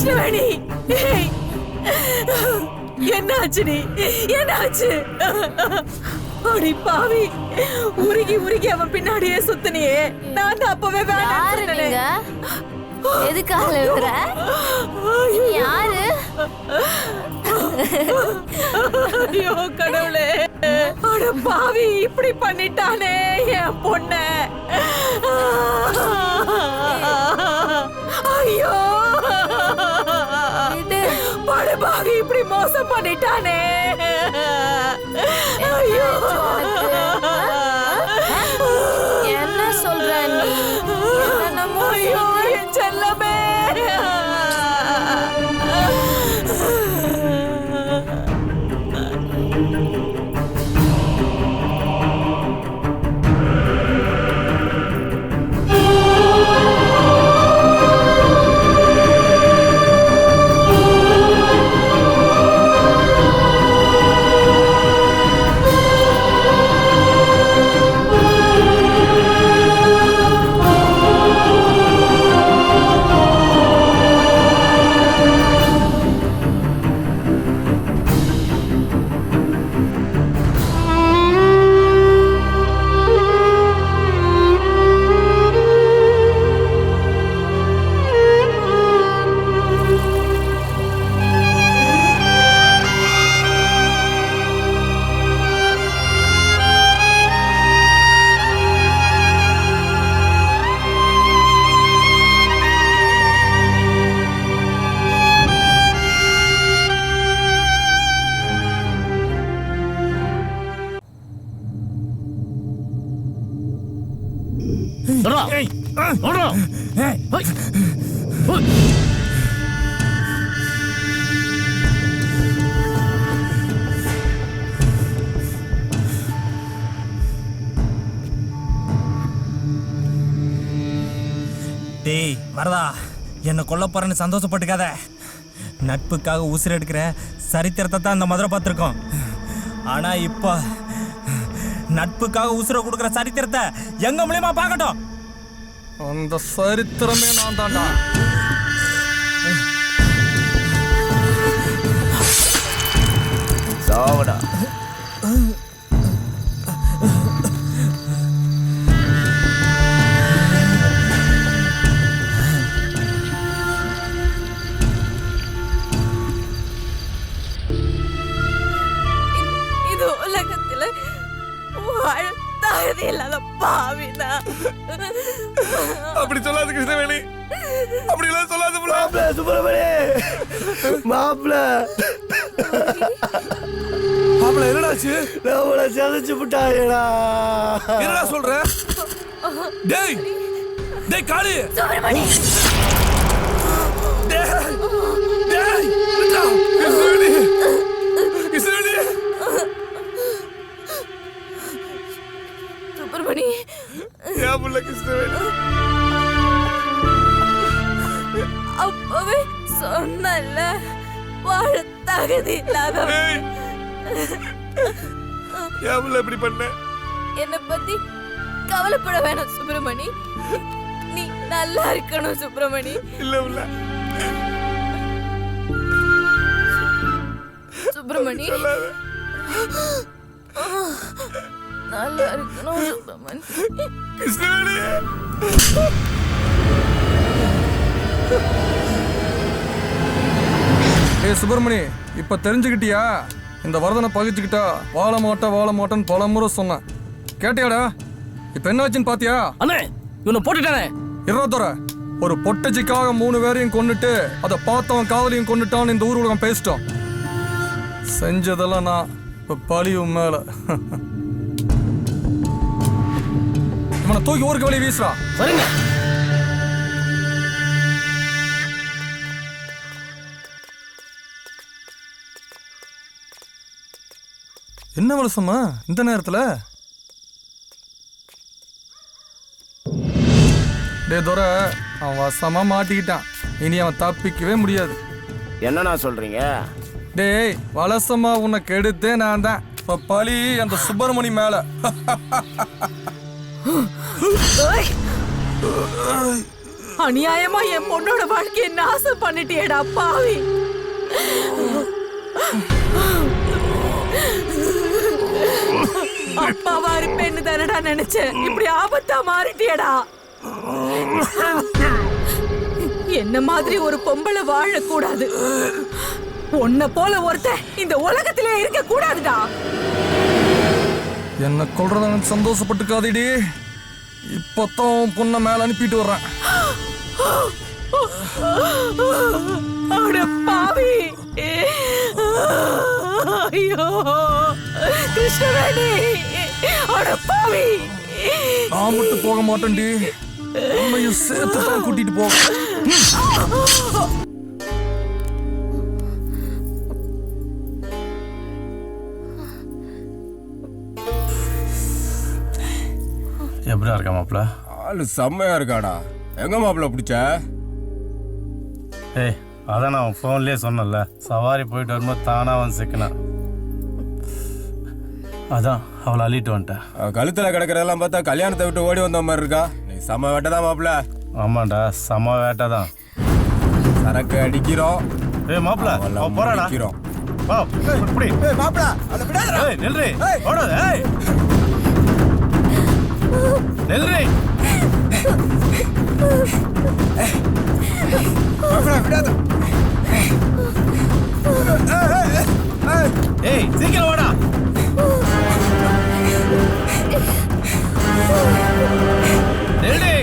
Speaker 9: கிருஷ்ணவேணி ஏய், என்னாச்சு நீ என்னாச்சு? அடி பாவி, உருகி உருகி அவன் பின்னாடியே சுத்தினியே. நான் தான் அப்பவே வேணாம் சொன்னேன்.
Speaker 17: எதுக்காக எழுதுற? யாரு?
Speaker 9: ஐயோ கடவுளே, அட பாவி இப்படி பண்ணிட்டானே என் பொண்ண. ஐயோ படுபாவி இப்படி மோசம் பண்ணிட்டானே. ஐயோ
Speaker 17: என்ன சொல்ற நீ?
Speaker 9: ஐயோ என் செல்லமே.
Speaker 3: டேய் வரதா, என்ன கொல்ல போறேன்னு சந்தோஷப்பட்டுக்காத. நட்புக்காக உசுர் எடுக்கிற சரித்திரத்தை தான் இந்த மதுரை பார்த்துருக்கோம். ஆனா இப்போ நட்புக்காக உசுரை கொடுக்குற சரித்திரத்தை எங்க மூலியமா பார்க்கட்டும்.
Speaker 16: அந்த சரித்திரமே நான் தான்டா.
Speaker 20: சாவடா.
Speaker 8: இது உலகத்துல வாழ தகுதி இல்லாத பாவினா.
Speaker 4: அப்படி சொல்லாது கிருஷ்ணவேணி, அப்படி எல்லாம் சொல்லாது.
Speaker 18: மாப்பிள சுப்பிரமணி, மாப்பிள
Speaker 4: மாப்பிள என்னடாச்சு?
Speaker 18: நம்மள சதைச்சு விட்டாயடா.
Speaker 4: என்னடா சொல்ற? டேய் டேய் காளி,
Speaker 8: சுப்பிரமணி,
Speaker 4: டேய் டேய் விட்டா. கிருஷ்ணவேணி, கிருஷ்ணவேணி.
Speaker 8: சுப்பிரமணி,
Speaker 4: ஏன் புள்ள கிருஷ்ணவேணி?
Speaker 8: அப்பவே சொன்னல வாழ தகுதி இல்லாத.
Speaker 4: ஏன் புள்ள இப்படி பண்ண?
Speaker 8: என்னை பத்தி கவலைப்பட வேணாம் சுப்பிரமணி, நீ நல்லா இருக்கணும் சுப்பிரமணி.
Speaker 4: இல்ல புள்ள
Speaker 8: சுப்பிரமணி, நல்லா இருக்கணும் சுப்பிரமணி.
Speaker 4: கிருஷ்ணவேணி.
Speaker 16: ஏய் சுப்பிரமணி, இப்ப தெரிஞ்சுக்கிட்டியா? இந்த வரதனை பகிச்சுக்கிட்டா வாழ மாட்டேன்னு பல முறை சொன்னேன். கேட்டியாடா? இப்ப என்ன ஆச்சுன்னு பாத்தியா?
Speaker 11: அண்ணே இவனை போட்டுட்டானே.
Speaker 16: இருபத்தோர ஒரு பொட்டச்சிக்காக 3 பேரையும் கொன்னுட்டு அதை பார்த்தவன் காதலையும் கொன்னுட்டான்னு இந்த ஊர் உலகம் பேசிட்டோம். செஞ்சதெல்லாம் நான், இப்ப பழியும் மேல. இவனை தூக்கி ஊருக்கு வெளியே வீசுறா.
Speaker 11: சரிங்க.
Speaker 16: என்ன வலசம்மா இந்த நேரத்துல? டே துரை, அவன் வசமா மாட்டிக்கிட்டான். இனி அவன் தப்பிக்கவே முடியாது.
Speaker 20: என்னண்ணா சொல்றீங்க?
Speaker 16: டேய் வலசமா உன்னை கெடுத்தே நான் தான். இப்ப பழி அந்த சுப்பிரமணி மேல.
Speaker 9: அநியாயமா என் பொண்ணோட வாழ்க்கையை நாசம் பண்ணிட்டியேடா பாவி. அப்பாவா இருப்பேன்னு தானடா நினைச்சேன், இப்படி ஆபத்தா மாறிட்டியடா. என்ன மாதிரி ஒரு பொம்பளை வாழக்கூடாது. உன்னை போல ஒருத்தன் இந்த உலகத்திலே இருக்க கூடாதுடா.
Speaker 16: என்ன கொல்றத சந்தோஷப்பட்டுக்காதீடி. இப்பத்தான் பொண்ணை மேல அனுப்பிட்டு வர்றேன்.
Speaker 9: அட பாவி. ஐயோ கிருஷ்ணவேணி, அட பாவி.
Speaker 16: நான் மட்டும் போக மாட்டேன்டி, உன்னையும் சேர்த்து தான் கூட்டிட்டு போ.
Speaker 19: எப்படியா இருக்கா மாப்பிள்ள?
Speaker 21: ஆளு செம்மையா இருக்காடா. எங்க மாப்பிள்ள பிடிச்ச?
Speaker 19: ஏய், அதான் நான் ஃபோன்லேயே சொன்னேன்ல, சவாரி போயிட்டு வரும்போது தானா வந்து சிக்கினான். அதான் அவளை அள்ளிட்டு வந்துட்டேன்.
Speaker 21: கழுத்துல கிடக்கிறதெல்லாம் பார்த்தா கல்யாணத்தை விட்டு ஓடி வந்த மாதிரி இருக்கா. நீ செம்ம வேட்டை தான் மாப்பிள்ள.
Speaker 19: ஆமாண்டா, செம்ம வேட்டை தான்.
Speaker 21: சரக்கு அடிக்கிறோம்.
Speaker 19: ஏய் மாப்பிள்ள, போறாடா. வா, இப்படி.
Speaker 21: ஏய் மாப்பிள்ள, அத விடாதடா.
Speaker 19: ஏய் நில்றி. ஓடாத. ஏய் நில்றி.
Speaker 21: மாப்பிள்ள விடாத.
Speaker 19: ஏய் சீக்கிரம் வாடா. நில்றி.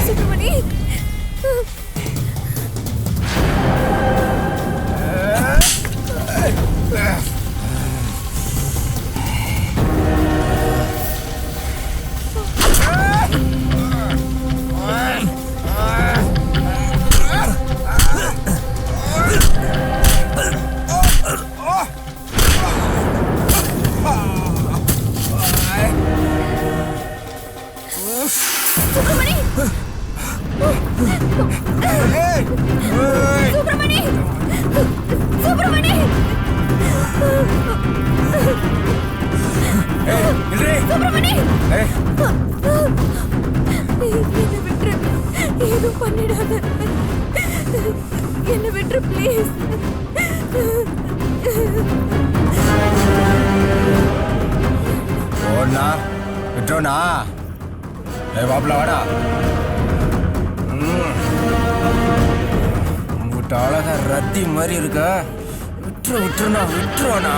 Speaker 6: சுப்பிரமணி, சுப்பிரமணி, சுப்பிரமணி. சுப்பிரமணி, என்ன விட்டுரு, எதுவும் பண்ணிடாத. என்ன விட்டுரு ப்ளீஸ்.
Speaker 21: ஓடனா விட்டோனா. ஏய் மாப்பிள்ள வாடா. உங்ககிட்ட அழகா ரத்தி மாதிரி இருக்க. விட்டுருவோண்ணா.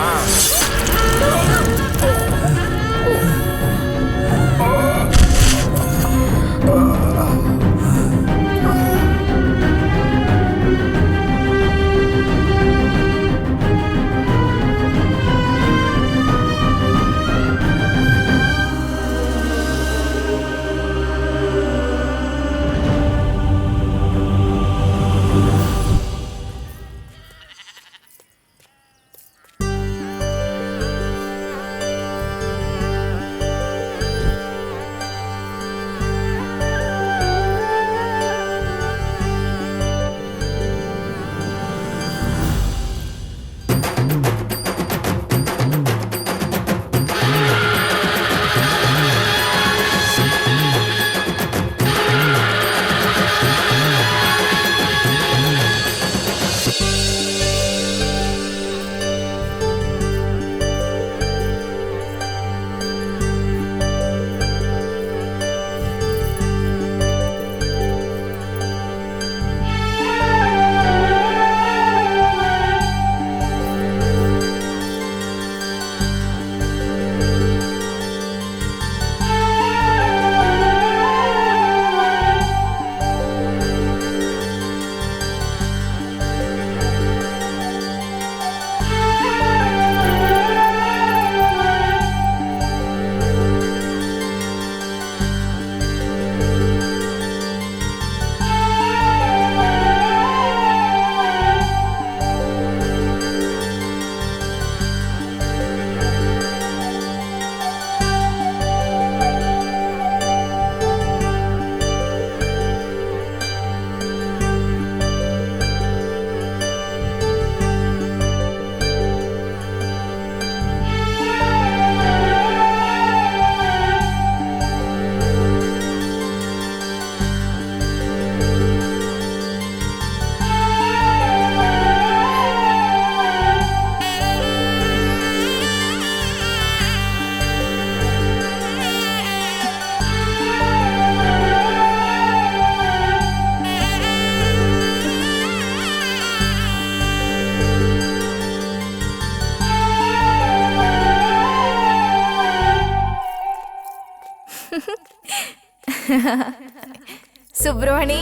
Speaker 8: சுப்பிரமணி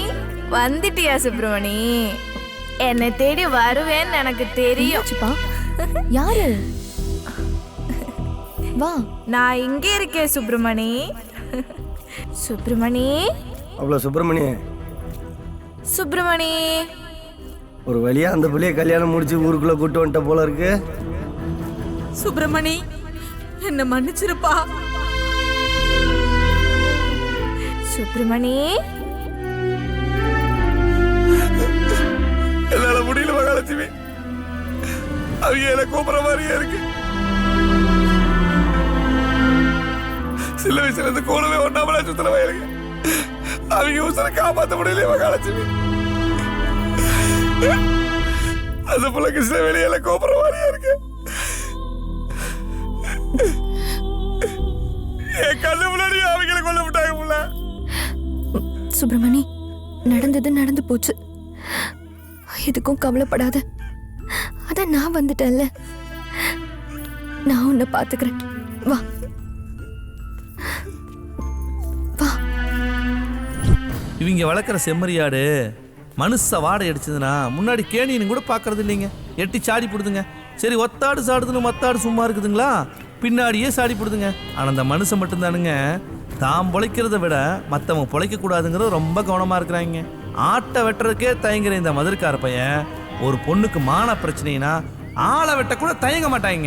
Speaker 8: வந்துட்டியா சுப்பிரமணி? என்னை தேடி வருவேன்னு எனக்கு தெரியும்.
Speaker 6: யாரு? வா.
Speaker 8: நான் இங்கே இருக்கேன் சுப்பிரமணி. சுப்பிரமணி
Speaker 1: அவ்வளோ சுப்பிரமணி
Speaker 8: சுப்பிரமணி
Speaker 1: ஒரு வழியா அந்த பிள்ளைய கல்யாணம் முடிச்சு ஊருக்குள்ள கூட்டு வந்துட்ட போல இருக்கு.
Speaker 9: சுப்பிரமணி என்ன மன்னிச்சிருப்பா.
Speaker 8: சுப்பிரமணி
Speaker 4: என்னால முடியல மகாலட்சுமி. அவங்க என்ன கூப்பிடுற மாதிரியே இருக்கு. சில வயசுல இருந்து கூடவே ஒன்னாமல சுத்தல வயலுங்க. அவங்க உசரை காப்பாற்ற முடியல மகாலட்சுமி. அந்த புள்ள கிருஷ்ண வெளியில கூப்பிடுற மாதிரியே இருக்கு. என் கண்ணு முன்னாடி அவங்களை கொல்ல விட்டாங்க புள்ள.
Speaker 6: சுப்பிரமணி, நடந்தது நடந்து போச்சு. எதுக்கும் கவலைப்படாத. அதான் நான் வந்துட்டேன்ல, நான் உன்னை பாத்துக்கிறேன். வா வா.
Speaker 4: இவங்க வளர்க்குற செம்மறியாடு மனுஷ வாடை அடிச்சதுன்னா முன்னாடி கேணின்னு கூட பார்க்கறது இல்லைங்க. எட்டி சாடி போடுதுங்க. சரி ஒத்தாடு சாடுதுன்னு மத்தாடு சும்மா இருக்குதுங்களா, பின்னாடியே சாடி போடுதுங்க. ஆனால் அந்த மனுஷன் மட்டும்தானுங்க தாம் பொழைக்கிறத விட மற்றவங்க பொழைக்க கூடாதுங்கிறது ரொம்ப கவனமாக இருக்கிறாங்க. ஆட்டை வெட்டுறதுக்கே தயங்குற இந்த மதுரக்கார பையன் ஒரு பொண்ணுக்கு மான பிரச்சனைனா ஆளை வெட்ட கூட தயங்க மாட்டாங்க.